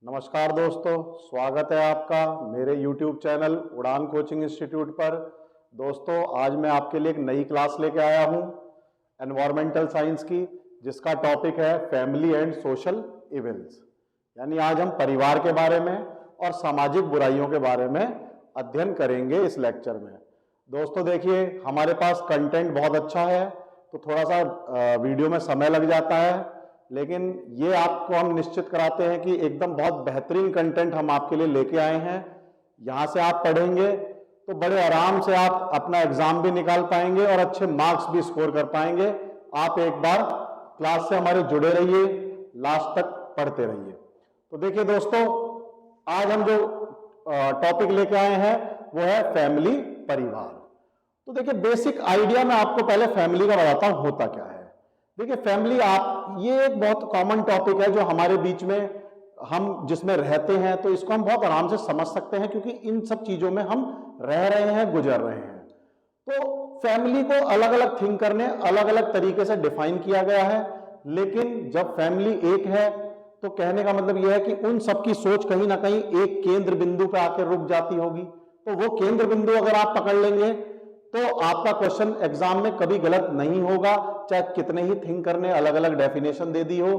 नमस्कार दोस्तों, स्वागत है आपका मेरे YouTube चैनल उड़ान कोचिंग इंस्टीट्यूट पर। दोस्तों, आज मैं आपके लिए एक नई क्लास लेके आया हूं एनवायरमेंटल साइंस की, जिसका टॉपिक है फैमिली एंड सोशल इविल्स। यानी आज हम परिवार के बारे में और सामाजिक बुराइयों के बारे में अध्ययन करेंगे इस लेक्चर में। दोस्तों देखिए, हमारे पास कंटेंट बहुत अच्छा है, तो थोड़ा सा वीडियो में समय लग जाता है, लेकिन ये आपको हम निश्चित कराते हैं कि एकदम बहुत बेहतरीन कंटेंट हम आपके लिए लेके आए हैं। यहाँ से आप पढ़ेंगे तो बड़े आराम से आप अपना एग्जाम भी निकाल पाएंगे और अच्छे मार्क्स भी स्कोर कर पाएंगे। आप एक बार क्लास से हमारे जुड़े रहिए, लास्ट तक पढ़ते रहिए। तो देखिए दोस्तों, आज हम जो टॉपिक लेके आए हैं वो है फैमिली, परिवार। तो देखिए, बेसिक आइडिया मैं आपको पहले फैमिली का बताता हूं होता क्या है। देखिए फैमिली, ये एक बहुत कॉमन टॉपिक है जो हमारे बीच में हम जिसमें रहते हैं, तो इसको हम बहुत आराम से समझ सकते हैं क्योंकि इन सब चीजों में हम रह रहे हैं, गुजर रहे हैं। तो फैमिली को अलग अलग थिंकर ने अलग अलग तरीके से डिफाइन किया गया है, लेकिन जब फैमिली एक है तो कहने का मतलब यह है कि उन सबकी सोच कहीं ना कहीं एक केंद्र बिंदु पर आकर रुक जाती होगी। तो वो केंद्र बिंदु अगर आप पकड़ लेंगे तो आपका क्वेश्चन एग्जाम में कभी गलत नहीं होगा। चाहे कितने ही थिंकर ने अलग अलग डेफिनेशन दे दी हो,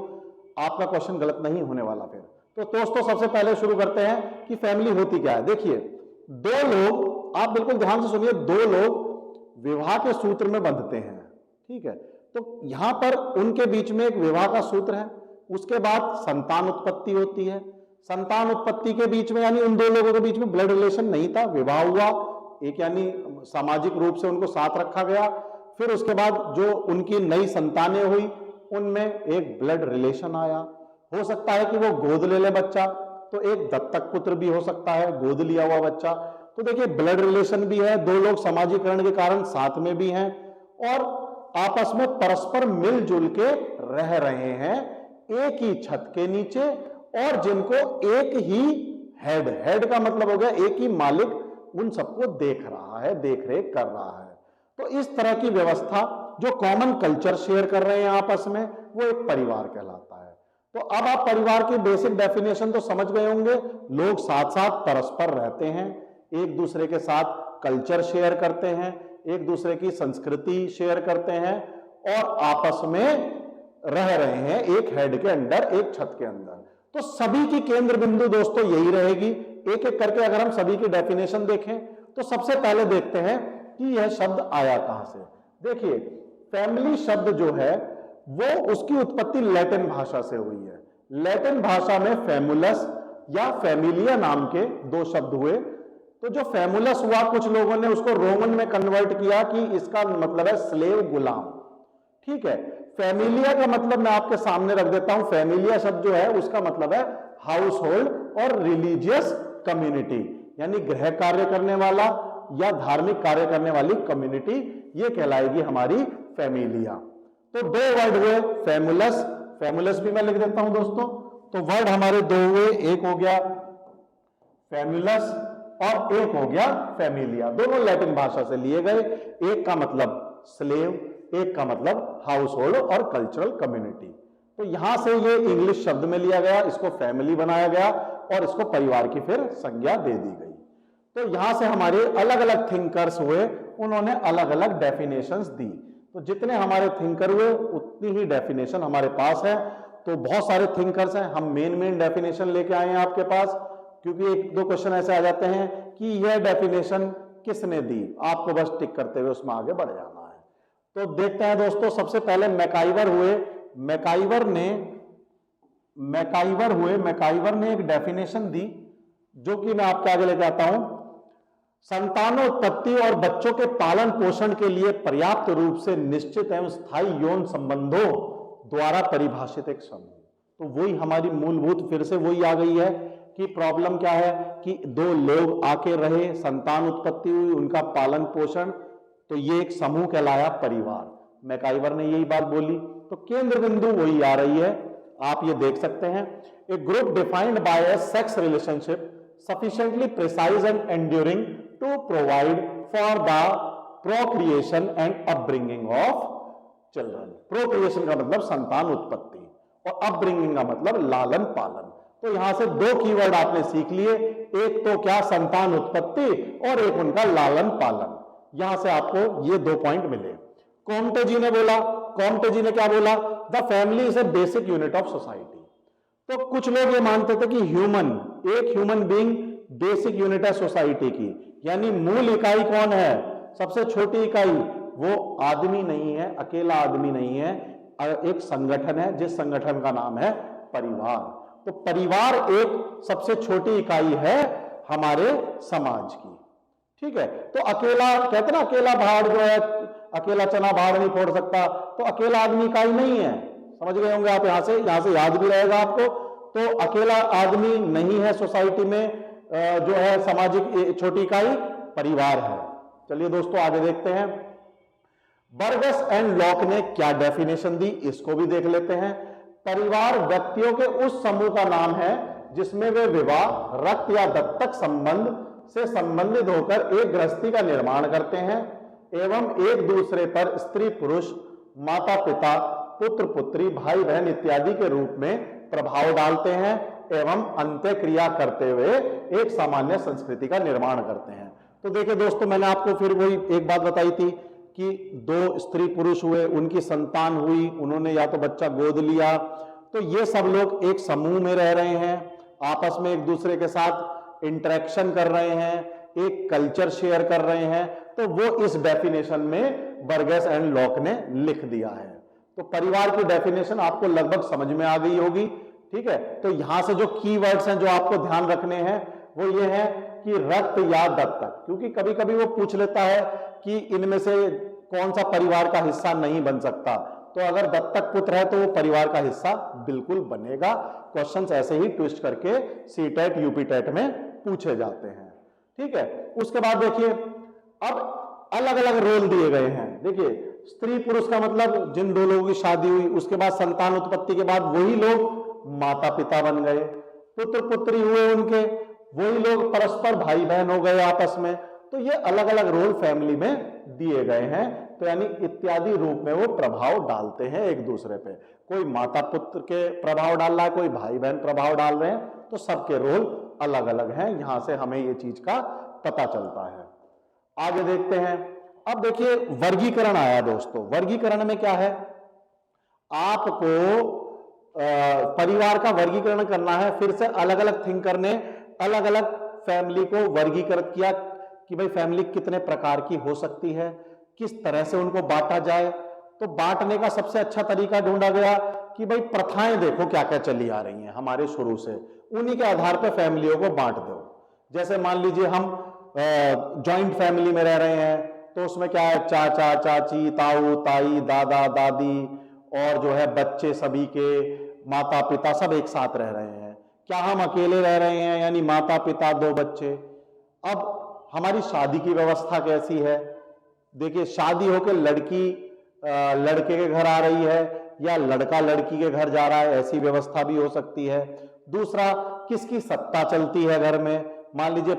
आपका क्वेश्चन गलत नहीं होने वाला। फिर तो दोस्तों, सबसे पहले शुरू करते हैं कि फैमिली होती क्या है। देखिए, दो लोग, आप बिल्कुल ध्यान से सुनिए, दो लोग विवाह के सूत्र में बंधते हैं, ठीक है। तो यहां पर उनके बीच में एक विवाह का सूत्र है, उसके बाद संतान उत्पत्ति होती है। संतान उत्पत्ति के बीच में, यानी उन दो लोगों के बीच में ब्लड रिलेशन नहीं था, विवाह हुआ एक, यानी सामाजिक रूप से उनको साथ रखा गया। फिर उसके बाद जो उनकी नई संतानें हुई, उनमें एक ब्लड रिलेशन आया। हो सकता है कि वो गोद ले ले बच्चा, तो एक दत्तक पुत्र भी हो सकता है, गोद लिया हुआ बच्चा। तो देखिए, ब्लड रिलेशन भी है, दो लोग सामाजिकरण के कारण साथ में भी हैं और आपस में परस्पर मिलजुल के रह रहे हैं एक ही छत के नीचे, और जिनको एक ही हेड का मतलब हो गया एक ही मालिक उन सबको देख रहा है, देख रेख कर रहा है। तो इस तरह की व्यवस्था, जो कॉमन कल्चर शेयर कर रहे हैं आपस में, वो एक परिवार कहलाता है। तो अब आप परिवार की बेसिक डेफिनेशन तो समझ गए होंगे। लोग साथ साथ परस्पर रहते हैं, एक दूसरे के साथ कल्चर शेयर करते हैं, एक दूसरे की संस्कृति शेयर करते हैं और आपस में रह रहे हैं एक हेड के अंदर, एक छत के अंदर। तो सभी की केंद्र बिंदु दोस्तों यही रहेगी। एक एक करके अगर हम सभी की डेफिनेशन देखें तो सबसे पहले देखते हैं कि यह शब्द आया कहां से। देखिए, फैमिली शब्द जो है वो, उसकी उत्पत्ति लैटिन भाषा से हुई है। लैटिन भाषा में फैमुलस या फैमिलिया नाम के दो शब्द हुए। तो जो फैमुलस हुआ, कुछ लोगों ने उसको रोमन में कन्वर्ट किया कि इसका मतलब है स्लेव, गुलाम, ठीक है। फैमिलिया का मतलब मैं आपके सामने रख देता हूं। फैमिलिया शब्द जो है उसका मतलब है हाउस होल्ड और रिलीजियस कम्युनिटी, यानी गृह कार्य करने वाला या धार्मिक कार्य करने वाली कम्युनिटी, ये कहलाएगी हमारी फैमिलिया। तो दो वर्ड हुए, फैमुलस, फैमुलस भी मैं लिख देता हूं दोस्तों। तो वर्ड हमारे दो हुए, एक हो गया फैमुलस और एक हो गया फैमिलिया। दोनों लैटिन भाषा से लिए गए, एक का मतलब स्लेव, एक का मतलब हाउस होल्ड और कल्चरल कम्युनिटी। तो यहां से ये इंग्लिश शब्द में लिया गया, इसको फैमिली बनाया गया और इसको परिवार की फिर संज्ञा दे दी गई। तो यहां से हमारे अलग अलग थिंकर्स हुए, उन्होंने अलग अलग डेफिनेशंस दी। तो जितने हमारे थिंकर हुए उतनी ही डेफिनेशन हमारे पास है। तो बहुत सारे थिंकर्स हैं, हम मेन डेफिनेशन लेके आए हैं आपके पास, क्योंकि एक दो क्वेश्चन ऐसे आ जाते हैं कि यह डेफिनेशन किसने दी, आपको बस टिक करते हुए उसमें आगे बढ़ जाना है। तो देखते हैं दोस्तों, सबसे पहले मैकाइवर हुए। मैकाइवर ने एक डेफिनेशन दी, जो कि मैं आपके आगे लेके आता हूं। संतानोत्पत्ति और बच्चों के पालन पोषण के लिए पर्याप्त रूप से निश्चित एवं स्थायी यौन संबंधों द्वारा परिभाषित एक समूह। तो वही हमारी मूलभूत फिर से वही आ गई है कि प्रॉब्लम क्या है कि दो लोग आके रहे, संतान उत्पत्ति हुई, उनका पालन पोषण, तो ये एक समूह कहलाया परिवार। मैकाइवर ने यही बात बोली। तो केंद्र बिंदु वही आ रही है, आप ये देख सकते हैं। A group defined by a sex relationship sufficiently precise and enduring to provide for the procreation and upbringing of children। procreation का मतलब संतान उत्पत्ति और अपब्रिंगिंग का मतलब लालन पालन। तो यहां से दो कीवर्ड आपने सीख लिए, एक तो क्या संतान उत्पत्ति और एक उनका लालन पालन। यहां से आपको ये 2 पॉइंट मिले। कॉम्टे जी ने बोला, कॉम्टे जी ने क्या बोला, the family is a basic unit of society. तो कुछ लोग ये मानते थे कि एक ह्यूमन बीइंग बेसिक यूनिट है सोसाइटी की, यानी मूल इकाई कौन है, सबसे छोटी इकाई, वो आदमी नहीं है, अकेला आदमी नहीं है, एक संगठन है, जिस संगठन का नाम है परिवार। तो परिवार एक सबसे छोटी इकाई है हमारे समाज की, ठीक है। तो अकेला कहते ना, अकेला भाड़ जो है, अकेला चना भाड़ नहीं फोड़ सकता, तो अकेला आदमी इकाई नहीं है, समझ गए होंगे आप। यहां से याद भी रहेगा आपको। तो अकेला आदमी नहीं है सोसाइटी में, जो है सामाजिक छोटी इकाई परिवार है। चलिए दोस्तों आगे देखते हैं, बर्गस एंड लॉक ने क्या डेफिनेशन दी, इसको भी देख लेते हैं। परिवार व्यक्तियों के उस समूह का नाम है जिसमें वे विवाह, रक्त या दत्तक संबंध से संबंधित होकर एक गृहस्थी का निर्माण करते हैं एवं एक दूसरे पर स्त्री पुरुष, माता पिता, पुत्र पुत्री, भाई बहन इत्यादि के रूप में प्रभाव डालते हैं एवं अंत्य क्रिया करते हुए एक सामान्य संस्कृति का निर्माण करते हैं। तो देखिए दोस्तों, मैंने आपको फिर वही एक बात बताई थी कि 2 स्त्री पुरुष हुए, उनकी संतान हुई, उन्होंने या तो बच्चा गोद लिया, तो ये सब लोग एक समूह में रह रहे हैं, आपस में एक दूसरे के साथ इंटरेक्शन कर रहे हैं, एक कल्चर शेयर कर रहे हैं। तो वो इस डेफिनेशन में बर्गस एंड लॉक ने लिख दिया है। तो परिवार की डेफिनेशन आपको लगभग समझ में आ गई होगी, ठीक है। तो यहां से जो कीवर्ड्स हैं जो आपको ध्यान रखने हैं वो ये है कि रक्त या दत्तक, क्योंकि कभी कभी वो पूछ लेता है कि इनमें से कौन सा परिवार का हिस्सा नहीं बन सकता। तो अगर दत्तक पुत्र है तो वो परिवार का हिस्सा बिल्कुल बनेगा। क्वेश्चंस ऐसे ही ट्विस्ट करके सीटेट यूपीटेट में पूछे जाते हैं, ठीक है। उसके बाद देखिए, अब अलग अलग रोल दिए गए हैं। देखिए, स्त्री पुरुष का मतलब जिन 2 लोगों की शादी हुई, उसके बाद संतान उत्पत्ति के बाद वही लोग माता पिता बन गए, पुत्र पुत्री हुए उनके, वही लोग परस्पर भाई बहन हो गए आपस में। तो ये अलग अलग रोल फैमिली में दिए गए हैं। तो यानी इत्यादि रूप में वो प्रभाव डालते हैं एक दूसरे पे। कोई माता पुत्र के प्रभाव डाल रहा है, कोई भाई बहन प्रभाव डाल रहे हैं, तो सबके रोल अलग अलग हैं। यहां से हमें ये चीज का पता चलता है। आगे देखते हैं। अब देखिए, वर्गीकरण आया दोस्तों। वर्गीकरण में क्या है, आपको परिवार का वर्गीकरण करना है। फिर से अलग अलग थिंकर ने अलग अलग फैमिली को वर्गीकृत किया कि भाई फैमिली कितने प्रकार की हो सकती है, किस तरह से उनको बांटा जाए। तो बांटने का सबसे अच्छा तरीका ढूंढा गया कि भाई प्रथाएं देखो क्या क्या चली आ रही हैं हमारे शुरू से, उन्हीं के आधार पर फैमिलियों को बांट दो। जैसे मान लीजिए हम जॉइंट फैमिली में रह रहे हैं, तो उसमें क्या है, चाचा चाची, ताऊ ताई, दादा दादी और जो है बच्चे, सभी के माता पिता सब एक साथ रह रहे हैं। क्या हम अकेले रह रहे हैं, यानी माता पिता 2 बच्चे। अब हमारी शादी की व्यवस्था कैसी है, देखिए शादी होकर लड़की लड़के के घर आ रही है या लड़का लड़की के घर जा रहा है, ऐसी व्यवस्था भी हो सकती है। दूसरा, किसकी सत्ता चलती है घर में, मान लीजिए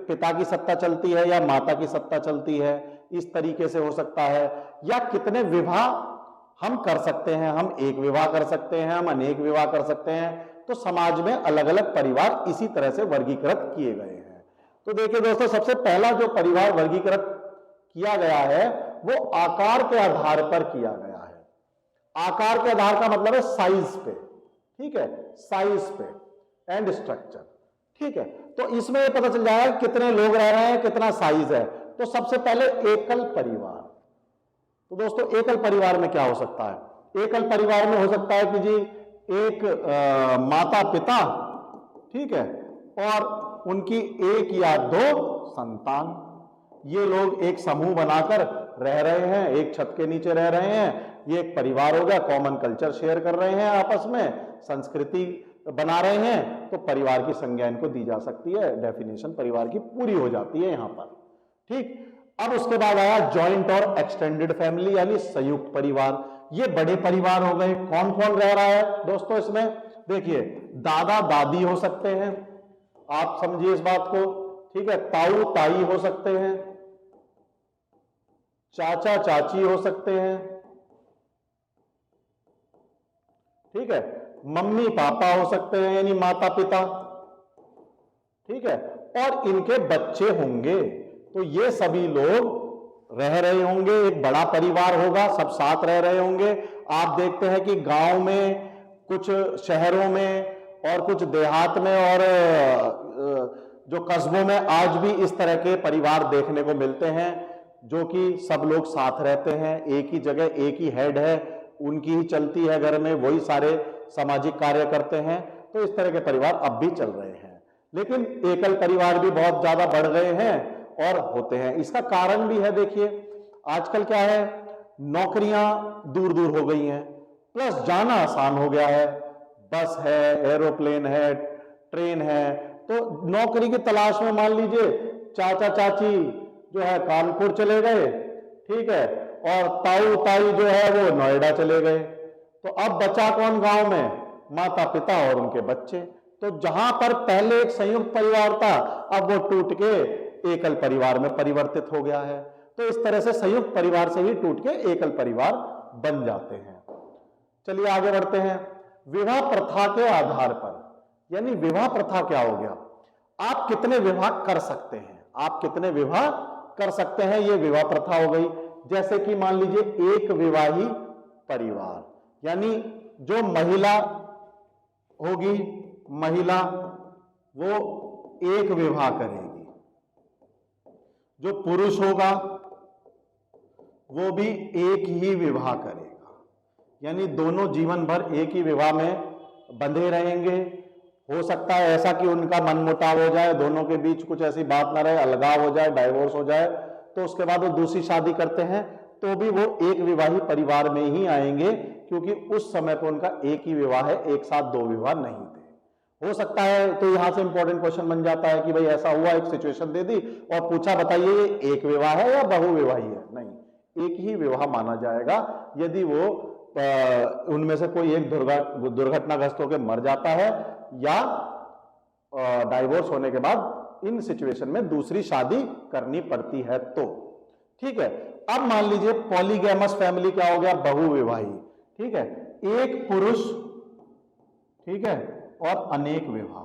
पिता की सत्ता चलती है या माता की सत्ता चलती है, इस तरीके से हो सकता है। या कितने विवाह हम कर सकते हैं, हम एक विवाह कर सकते हैं, हम अनेक विवाह कर सकते हैं। तो समाज में अलग अलग परिवार इसी तरह से वर्गीकृत किए गए हैं। तो देखिए दोस्तों, सबसे पहला जो परिवार वर्गीकृत किया गया है वो आकार के आधार पर किया गया है। आकार के आधार का मतलब है साइज पे, ठीक है, साइज पे एंड स्ट्रक्चर, ठीक है। तो इसमें ये पता चल जाएगा कितने लोग रह रहे हैं, कितना साइज है। तो सबसे पहले एकल परिवार। तो दोस्तों, एकल परिवार में क्या हो सकता है, एकल परिवार में हो सकता है कि जी एक माता पिता, ठीक है, और उनकी 1 या 2 संतान, ये लोग एक समूह बनाकर रह रहे हैं, एक छत के नीचे रह रहे हैं। ये एक परिवार हो गया, कॉमन कल्चर शेयर कर रहे हैं आपस में, संस्कृति बना रहे हैं। तो परिवार की संज्ञा इनको दी जा सकती है, डेफिनेशन परिवार की पूरी हो जाती है यहां पर, ठीक। अब उसके बाद आया जॉइंट और एक्सटेंडेड फैमिली, यानी संयुक्त परिवार। ये बड़े परिवार हो गए। कौन कौन रह रहा है दोस्तों इसमें, देखिए दादा दादी हो सकते हैं, आप समझिए इस बात को, ठीक है। ताऊ ताई हो सकते हैं, चाचा चाची हो सकते हैं, ठीक है। मम्मी पापा हो सकते हैं, यानी माता पिता, ठीक है, और इनके बच्चे होंगे। तो ये सभी लोग रह रहे होंगे, एक बड़ा परिवार होगा, सब साथ रह रहे होंगे। आप देखते हैं कि गांव में, कुछ शहरों में और कुछ देहात में और जो कस्बों में आज भी इस तरह के परिवार देखने को मिलते हैं, जो कि सब लोग साथ रहते हैं, एक ही जगह एक ही हेड है, उनकी ही चलती है घर में, वही सारे सामाजिक कार्य करते हैं। तो इस तरह के परिवार अब भी चल रहे हैं। लेकिन एकल परिवार भी बहुत ज्यादा बढ़ गए हैं और होते हैं। इसका कारण भी है, देखिए आजकल क्या है, नौकरियां दूर दूर हो गई हैं, प्लस जाना आसान हो गया है, बस है, एरोप्लेन है, ट्रेन है। तो नौकरी की तलाश में मान लीजिए चाचा चाची जो है कानपुर चले गए, ठीक है, और ताऊ ताई जो है वो नोएडा चले गए। तो अब बचा कौन गांव में? माता पिता और उनके बच्चे। तो जहां पर पहले एक संयुक्त परिवार था, अब वो टूट के एकल परिवार में परिवर्तित हो गया है। तो इस तरह से संयुक्त परिवार से ही टूट के एकल परिवार बन जाते हैं। चलिए आगे बढ़ते हैं। विवाह प्रथा के आधार पर, यानी विवाह प्रथा क्या हो गया? आप कितने विवाह कर सकते हैं, आप कितने विवाह कर सकते हैं, ये विवाह प्रथा हो गई। जैसे कि मान लीजिए एक विवाही परिवार, यानी जो महिला होगी, महिला वो एक विवाह करेगी, जो पुरुष होगा वो भी एक ही विवाह करेगा, यानी दोनों जीवन भर एक ही विवाह में बंधे रहेंगे। हो सकता है ऐसा कि उनका मनमुटाव हो जाए, दोनों के बीच कुछ ऐसी बात ना रहे, अलगाव हो जाए, डाइवोर्स हो जाए, तो उसके बाद वो दूसरी शादी करते हैं, तो भी वो एक विवाही परिवार में ही आएंगे, क्योंकि उस समय पर उनका एक ही विवाह है, एक साथ दो विवाह नहीं थे। हो सकता है, तो यहां से इंपॉर्टेंट क्वेश्चन बन जाता है कि भाई ऐसा हुआ, एक सिचुएशन दे दी और पूछा बताइए ये एक विवाह है या बहुविवाही है? नहीं, एक ही विवाह माना जाएगा। यदि वो उनमें से कोई एक दुर्घटनाग्रस्त होकर मर जाता है या डाइवोर्स होने के बाद इन सिचुएशन में दूसरी शादी करनी पड़ती है, तो ठीक है। अब मान लीजिए पॉलीगैमस फैमिली क्या हो गया? बहुविवाही, ठीक है, एक पुरुष, ठीक है, और अनेक विवाह,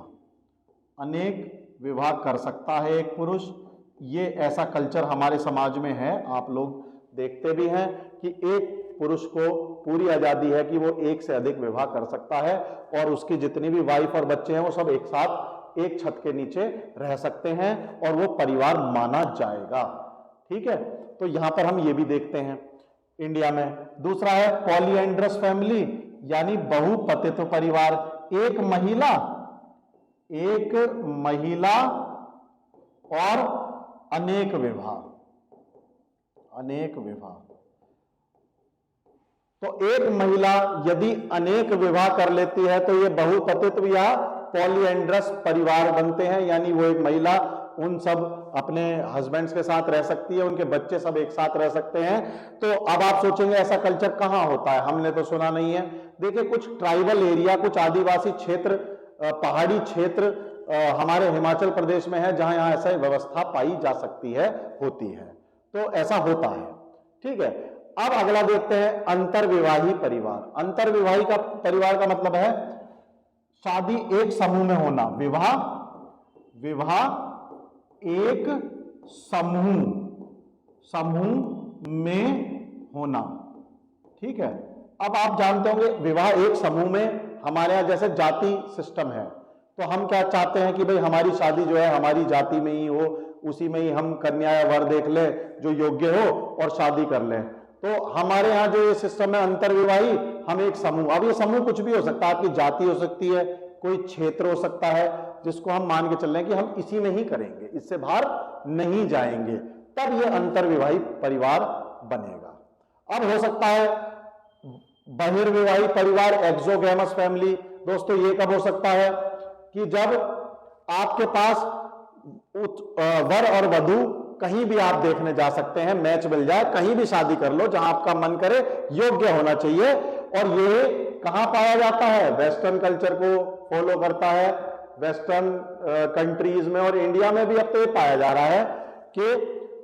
अनेक विवाह कर सकता है एक पुरुष। ये ऐसा कल्चर हमारे समाज में है, आप लोग देखते भी हैं कि एक पुरुष को पूरी आजादी है कि वो एक से अधिक विवाह कर सकता है, और उसकी जितनी भी वाइफ और बच्चे हैं वो सब एक साथ एक छत के नीचे रह सकते हैं और वो परिवार माना जाएगा, ठीक है। तो यहां पर हम ये भी देखते हैं इंडिया में। दूसरा है पॉलीएंड्रस फैमिली, यानी बहुपतित्व परिवार, एक महिला और अनेक विवाह, अनेक विवाह। तो एक महिला यदि अनेक विवाह कर लेती है तो ये बहुपतित्व या पॉलीएंड्रस परिवार बनते हैं, यानी वो एक महिला उन सब अपने हस्बैंड्स के साथ रह सकती है, उनके बच्चे सब एक साथ रह सकते हैं। तो अब आप सोचेंगे ऐसा कल्चर कहां होता है, हमने तो सुना नहीं है। देखिए कुछ ट्राइबल एरिया, कुछ आदिवासी क्षेत्र, पहाड़ी क्षेत्र हमारे हिमाचल प्रदेश में है, जहां यहां ऐसा व्यवस्था पाई जा सकती है, होती है, तो ऐसा होता है, ठीक है। अब अगला देखते हैं अंतरविवाही परिवार। अंतरविवाही का परिवार का मतलब है शादी एक समूह में होना, विवाह एक समूह में होना, ठीक है। अब आप जानते होंगे विवाह एक समूह में, हमारे यहां जैसे जाति सिस्टम है, तो हम क्या चाहते हैं कि भाई हमारी शादी जो है हमारी जाति में ही हो, उसी में ही हम कन्या या वर देख ले जो योग्य हो और शादी कर ले। तो हमारे यहाँ जो ये सिस्टम है अंतरविवाही, हम एक समूह, अब ये समूह कुछ भी हो सकता है, आपकी जाति हो सकती है, कोई क्षेत्र हो सकता है, जिसको हम मान के चल रहे हैं कि हम इसी में ही करेंगे, इससे बाहर नहीं जाएंगे, तब ये अंतरविवाही परिवार बनेगा। अब हो सकता है बहिर्विवाही परिवार, एक्सोगैमस फैमिली। दोस्तों ये कब हो सकता है कि जब आपके पास वर और वधू कहीं भी आप देखने जा सकते हैं, मैच मिल जाए, कहीं भी शादी कर लो, जहां आपका मन करे, योग्य होना चाहिए। और ये कहां पाया जाता है? वेस्टर्न कल्चर को फॉलो करता है, वेस्टर्न कंट्रीज में और इंडिया में भी अब तो ये पाया जा रहा है कि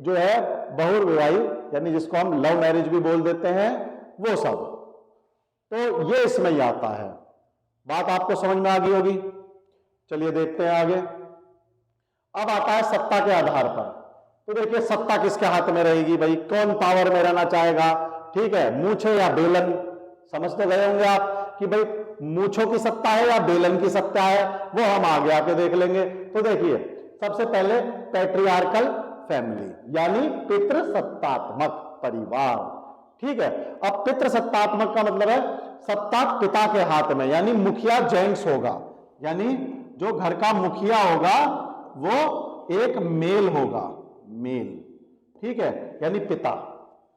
जो है बहुविवाही, यानी जिसको हम लव मैरिज भी बोल देते हैं, वो सब, तो ये इसमें ही आता है। बात आपको समझ में आ गई होगी। चलिए देखते हैं आगे। अब आता है सत्ता के आधार पर। तो देखिए सत्ता किसके हाथ में रहेगी भाई, कौन पावर में रहना चाहेगा। ठीक है, मूछे या बेलन, समझते गए होंगे आप कि भाई मूछों की सत्ता है या बेलन की सत्ता है, वो हम आगे आके देख लेंगे। तो देखिए सबसे पहले पैट्रियार्कल फैमिली यानी पितृसत्तात्मक परिवार। ठीक है, अब पितृसत्तात्मक का मतलब है सत्ता पिता के हाथ में, यानी मुखिया जेंट्स होगा, यानी जो घर का मुखिया होगा वो एक मेल होगा, मेल। ठीक है, यानी पिता,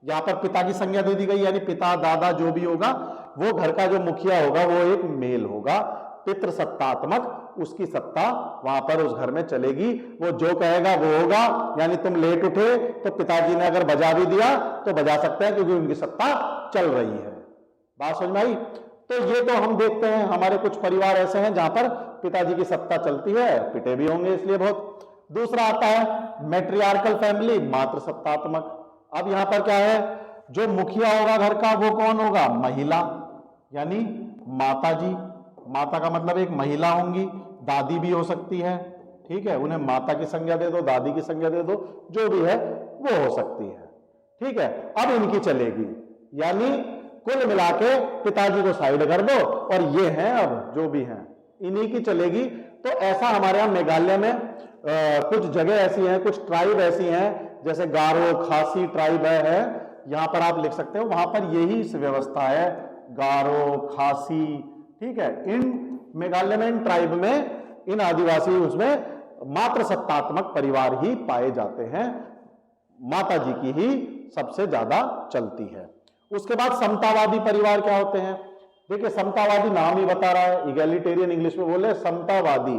यहां पर पिता की संज्ञा दे दी गई, यानी पिता दादा जो भी होगा वो घर का जो मुखिया होगा वो एक मेल होगा, पितृसत्तात्मक। उसकी सत्ता वहां पर उस घर में चलेगी, वो जो कहेगा वो होगा। यानी तुम लेट उठे तो पिताजी ने अगर बजा भी दिया तो बजा सकते हैं क्योंकि उनकी सत्ता चल रही है। बात समझ में आई। तो ये तो हम देखते हैं हमारे कुछ परिवार ऐसे हैं जहां पर पिताजी की सत्ता चलती है, पिटे भी होंगे इसलिए बहुत। दूसरा आता है मैट्रियार्कल फैमिली, मातृ सत्तात्मक। अब यहां पर क्या है, जो मुखिया होगा घर का वो कौन होगा, महिला, यानी माता जी। माता का मतलब एक महिला होंगी, दादी भी हो सकती है। ठीक है, उन्हें माता की संज्ञा दे दो, दादी की संज्ञा दे दो, जो भी है वो हो सकती है। ठीक है, अब इनकी चलेगी, यानी कुल मिला के पिताजी को साइड कर दो और ये हैं अब जो भी हैं इन्हीं की चलेगी। तो ऐसा हमारे यहाँ मेघालय में कुछ जगह ऐसी हैं, कुछ ट्राइब ऐसी हैं, जैसे गारो खासी ट्राइब है, यहां पर आप लिख सकते हो, वहां पर यही व्यवस्था है, गारो खासी। ठीक है, इन मेघालय में इन ट्राइब में इन आदिवासी उसमें मातृ सत्तात्मक परिवार ही पाए जाते हैं, माता जी की ही सबसे ज्यादा चलती है। उसके बाद समतावादी परिवार क्या होते हैं, देखिए समतावादी नाम ही बता रहा है, इगैलिटेरियन इंग्लिश में बोले समतावादी,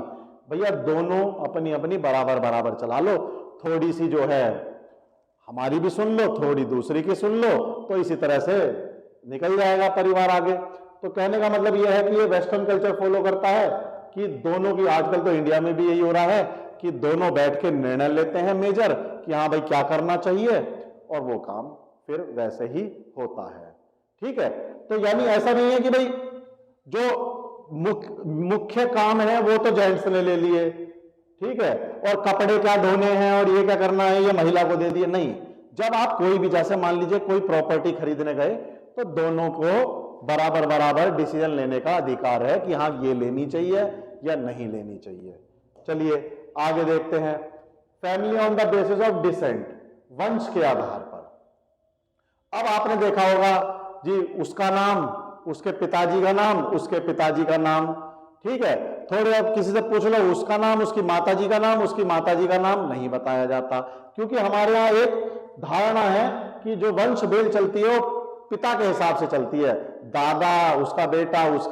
भैया दोनों अपनी अपनी बराबर बराबर चला लो, थोड़ी सी जो है हमारी भी सुन लो, थोड़ी दूसरी की सुन लो, तो इसी तरह से निकल जाएगा परिवार आगे। तो कहने का मतलब यह है कि ये वेस्टर्न कल्चर फॉलो करता है कि दोनों की, आजकल तो इंडिया में भी यही हो रहा है कि दोनों बैठ के निर्णय लेते हैं मेजर कि हाँ भाई क्या करना चाहिए, और वो काम फिर वैसे ही होता है। ठीक है, तो यानी ऐसा नहीं है कि भाई जो मुख्य काम है वो तो जेंट्स ने ले लिए, ठीक है, और कपड़े क्या धोने हैं और ये क्या करना है ये महिला को दे दिए, नहीं। जब आप कोई भी, जैसे मान लीजिए कोई प्रॉपर्टी खरीदने गए तो दोनों को बराबर बराबर डिसीजन लेने का अधिकार है कि हाँ ये लेनी चाहिए या नहीं लेनी चाहिए। चलिए आगे देखते हैं, family on the basis of descent, वंश के आधार पर। अब आपने देखा होगा जी, उसका नाम, उसके पिताजी का नाम, उसके पिताजी का नाम, ठीक है, थोड़े अब किसी से पूछ लो उसका नाम, उसकी माताजी का नाम, उसकी माताजी का नाम नहीं बताया जाता, क्योंकि हमारे यहाँ एक धारणा है कि जो वंश बेल चलती है वो पिता के हिसाब से चलती है, दादा, उसका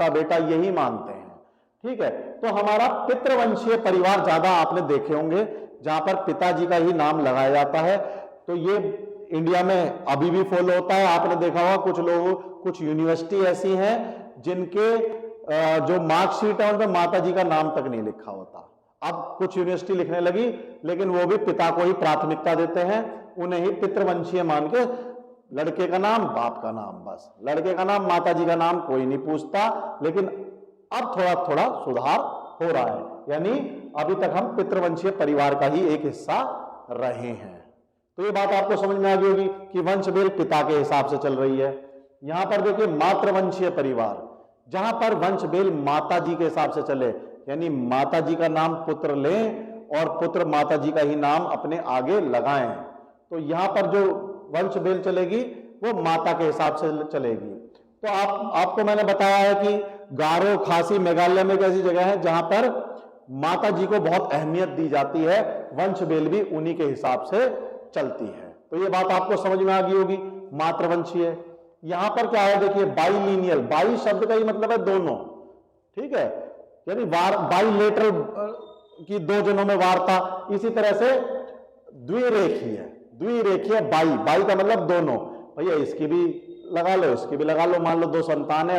बेटा यही मानते हैं। ठीक है, तो हमारा पितृवंशीय परिवार ज्यादा आपने देखे होंगे जहां पर पिताजी का ही नाम लगाया जाता है। तो ये इंडिया में अभी भी फॉलो होता है। आपने देखा होगा कुछ लोग, कुछ यूनिवर्सिटी ऐसी हैं जिनके जो मार्कशीट है उनमें माता जी का नाम तक नहीं लिखा होता। अब कुछ यूनिवर्सिटी लिखने लगी, लेकिन वो भी पिता को ही प्राथमिकता देते हैं, उन्हें ही पितृवंशीय मान के, लड़के का नाम बाप का नाम, बस लड़के का नाम माता जी का नाम कोई नहीं पूछता। लेकिन अब थोड़ा थोड़ा सुधार हो रहा है, यानी अभी तक हम पितृवंशीय परिवार का ही एक हिस्सा रहे हैं। तो ये बात आपको समझ में आ गई होगी कि वंश बेल पिता के हिसाब से चल रही है। यहां पर देखिए मातृवंशीय परिवार, जहां पर वंश बेल माता जी के हिसाब से चले, यानी माता जी का नाम पुत्र लें और पुत्र माता जी का ही नाम अपने आगे लगाएं, तो यहां पर जो वंश बेल चलेगी वो माता के हिसाब से चलेगी। तो आपको मैंने बताया है कि गारो खासी मेघालय में एक ऐसी जगह है जहां पर माता जी को बहुत अहमियत दी जाती है, वंश बेल भी उन्हीं के हिसाब से चलती है। तो ये बात आपको समझ में आ गई होगी, मातृवंशीय। यहां पर क्या है देखिए, बाइलिनियल, बाई शब्द का ही मतलब है दोनों, ठीक है, यानी बाइलेटरल की दो जनों में वार्ता, इसी तरह से द्विरेखीय बाई का मतलब दोनों, भैया इसकी भी लगा लो इसकी भी लगा लो, मान लो दो संतान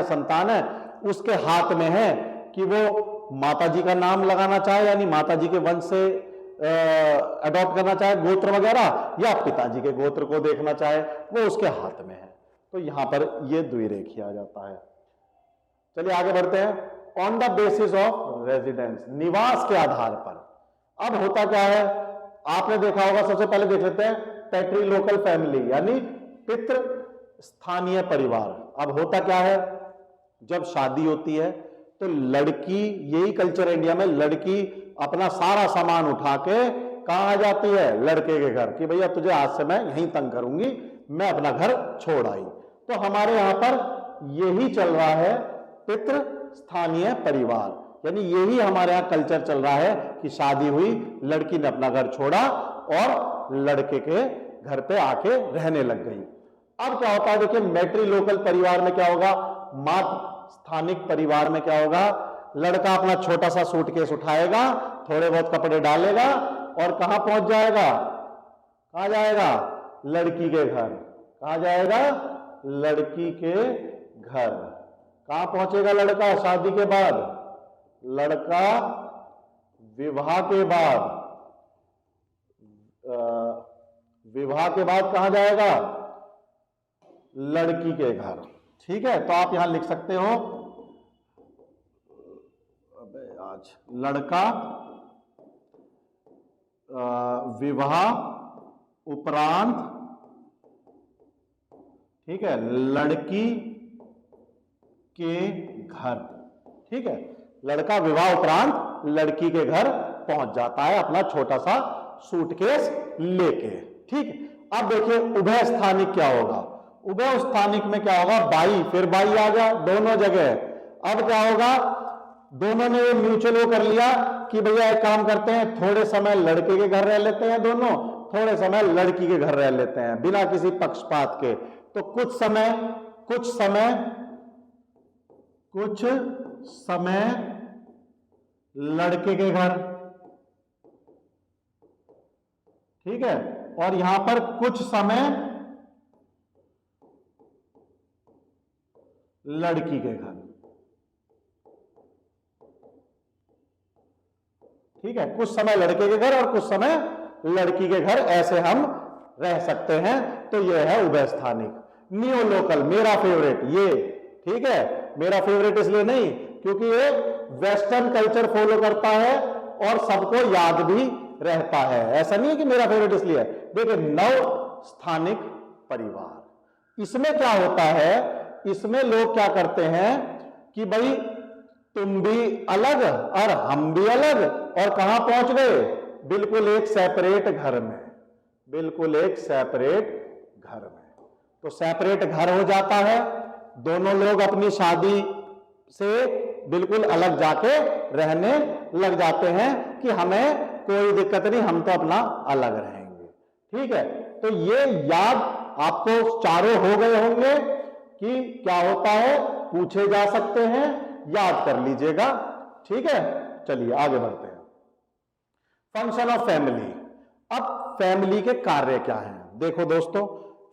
है, उसके हाथ में है कि वो माता जी का नाम लगाना चाहे, यानी माता जी के वंश से अडॉप्ट करना चाहे गोत्र वगैरह, या पिताजी के गोत्र को देखना चाहे, वो उसके हाथ में है। तो यहां पर ये द्विरेखीय आ जाता है। चलिए आगे बढ़ते हैं। On the basis of residence, निवास के आधार पर। अब होता क्या है, आपने देखा होगा, सबसे पहले देख लेते हैं पैट्रीलोकल फैमिली यानी पितृ स्थानीय परिवार। अब होता क्या है, जब शादी होती है तो लड़की, यही कल्चर इंडिया में, लड़की अपना सारा सामान उठा के कहां आ जाती है, लड़के के घर, कि भैया तुझे आज से मैं यहीं तंग करूंगी, मैं अपना घर छोड़ आई। तो हमारे यहां पर यही चल रहा है, पितृ स्थानीय परिवार, यानी यही हमारे यहां कल्चर चल रहा है कि शादी हुई, लड़की ने अपना घर छोड़ा और लड़के के घर पे आके रहने लग गई। अब क्या होता है, देखिए मैट्रीलोकल परिवार में क्या होगा, मात्र स्थानिक परिवार में क्या होगा, लड़का अपना छोटा सा सूटकेस उठाएगा, थोड़े बहुत कपड़े डालेगा और कहां पहुंच जाएगा, कहां जाएगा, लड़की के घर। कहां जाएगा, लड़की के घर। कहां पहुंचेगा लड़का शादी के बाद, लड़का विवाह के बाद, विवाह के बाद कहां जाएगा, लड़की के घर। ठीक है, तो आप यहां लिख सकते हो, आज लड़का विवाह उपरांत, ठीक है, लड़की के घर। ठीक है, लड़का विवाह उपरांत लड़की के घर पहुंच जाता है अपना छोटा सा सूटकेस लेके। ठीक, अब देखिए उभय स्थानिक क्या होगा, उभय स्थानिक में क्या होगा, बाई, फिर बाई आ गया दोनों जगह। अब क्या होगा, दोनों ने म्यूचुअल वो कर लिया कि भैया एक काम करते हैं, थोड़े समय लड़के के घर रह लेते हैं दोनों, थोड़े समय लड़की के घर रह लेते हैं बिना किसी पक्षपात के। तो कुछ समय लड़के के घर, ठीक है, और यहां पर कुछ समय लड़की के घर। ठीक है, कुछ समय लड़के के घर और कुछ समय लड़की के घर, ऐसे हम रह सकते हैं। तो यह है उभय स्थानिक। नियो लोकल मेरा फेवरेट, ये ठीक है, मेरा फेवरेट इसलिए नहीं क्योंकि ये वेस्टर्न कल्चर फॉलो करता है और सबको याद भी रहता है। ऐसा नहीं है कि मेरा फेवरेट इसलिए। देखिए नव स्थानिक परिवार, इसमें क्या होता है, इसमें लोग क्या करते हैं कि भाई तुम भी अलग और हम भी अलग, और कहां पहुंच गए, बिल्कुल एक सेपरेट घर में, बिल्कुल एक सेपरेट घर में। तो सेपरेट घर हो जाता है, दोनों लोग अपनी शादी से बिल्कुल अलग जाके रहने लग जाते हैं कि हमें कोई दिक्कत नहीं, हम तो अपना अलग रहेंगे। ठीक है, तो ये याद आपको चारों हो गए होंगे कि क्या होता है, पूछे जा सकते हैं, याद कर लीजिएगा। ठीक है, चलिए आगे बढ़ते हैं। Function of family. अब फैमिली के कार्य क्या हैं, देखो दोस्तों,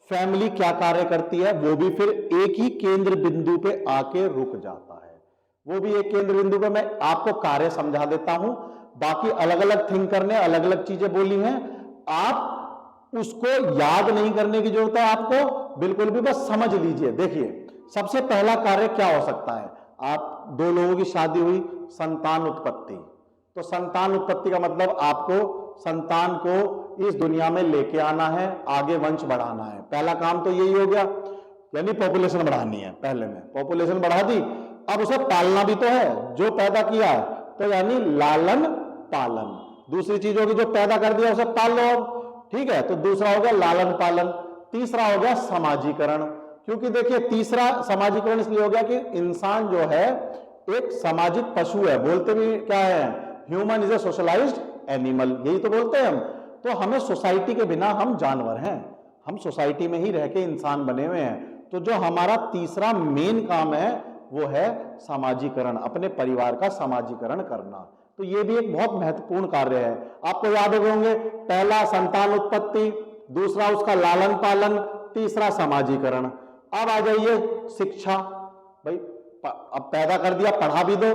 फैमिली क्या कार्य करती है, वो भी फिर एक ही केंद्र बिंदु पे आके रुक जाता है। वो भी एक केंद्र बिंदु पे, मैं आपको कार्य समझा देता हूं, बाकी अलग अलग थिंक करने, अलग अलग चीजें बोली हैं, आप उसको याद नहीं करने की जरूरत है, आपको बिल्कुल भी बस समझ लीजिए। देखिए सबसे पहला कार्य क्या हो सकता है, आप दो लोगों की शादी हुई, संतान उत्पत्ति। तो संतान उत्पत्ति का मतलब आपको संतान को इस दुनिया में लेके आना है, आगे वंश बढ़ाना है। पहला काम तो यही हो गया, यानी पॉपुलेशन बढ़ानी है। पहले में पॉपुलेशन बढ़ा दी, अब उसे पालना भी तो है, जो पैदा किया है, तो यानी लालन पालन। दूसरी चीज होगी, जो पैदा कर दिया उसे पाल लो। ठीक है, तो दूसरा हो गया लालन पालन। तीसरा हो गया समाजीकरण, क्योंकि देखिए तीसरा समाजीकरण इसलिए हो गया कि इंसान जो है एक सामाजिक पशु है, बोलते भी क्या है, human is a socialised animal, यही तो बोलते हैं हम। तो हमें सोसाइटी के बिना, हम जानवर हैं, हम सोसाइटी में ही रह के इंसान बने हुए हैं। तो जो हमारा तीसरा मेन काम है वो है समाजीकरण, अपने परिवार का समाजीकरण करना। तो ये भी एक बहुत महत्वपूर्ण कार्य है। आपको याद होंगे, पहला संतान उत्पत्ति, दूसरा उसका लालन पालन, तीसरा समाजीकरण। अब आ जाइए शिक्षा, भाई अब पैदा कर दिया, पढ़ा भी दो,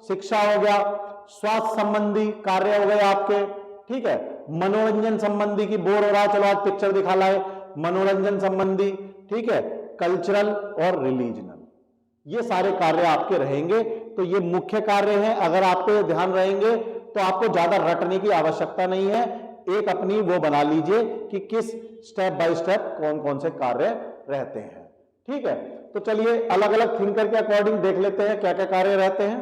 शिक्षा हो गया। स्वास्थ्य संबंधी कार्य हो गए आपके, ठीक है। मनोरंजन संबंधी की बोर हो रहा है, चलो आज पिक्चर दिखा लाए, मनोरंजन संबंधी, ठीक है। कल्चरल और रिलीजनल, ये सारे कार्य आपके रहेंगे। तो ये मुख्य कार्य हैं। अगर आपको ध्यान रहेंगे तो आपको ज्यादा रटने की आवश्यकता नहीं है। एक अपनी वो बना लीजिए कि किस स्टेप बाय स्टेप कौन कौन से कार्य रहते हैं। ठीक है, तो चलिए अलग अलग थिंकर के अकॉर्डिंग देख लेते हैं क्या क्या कार्य रहते हैं।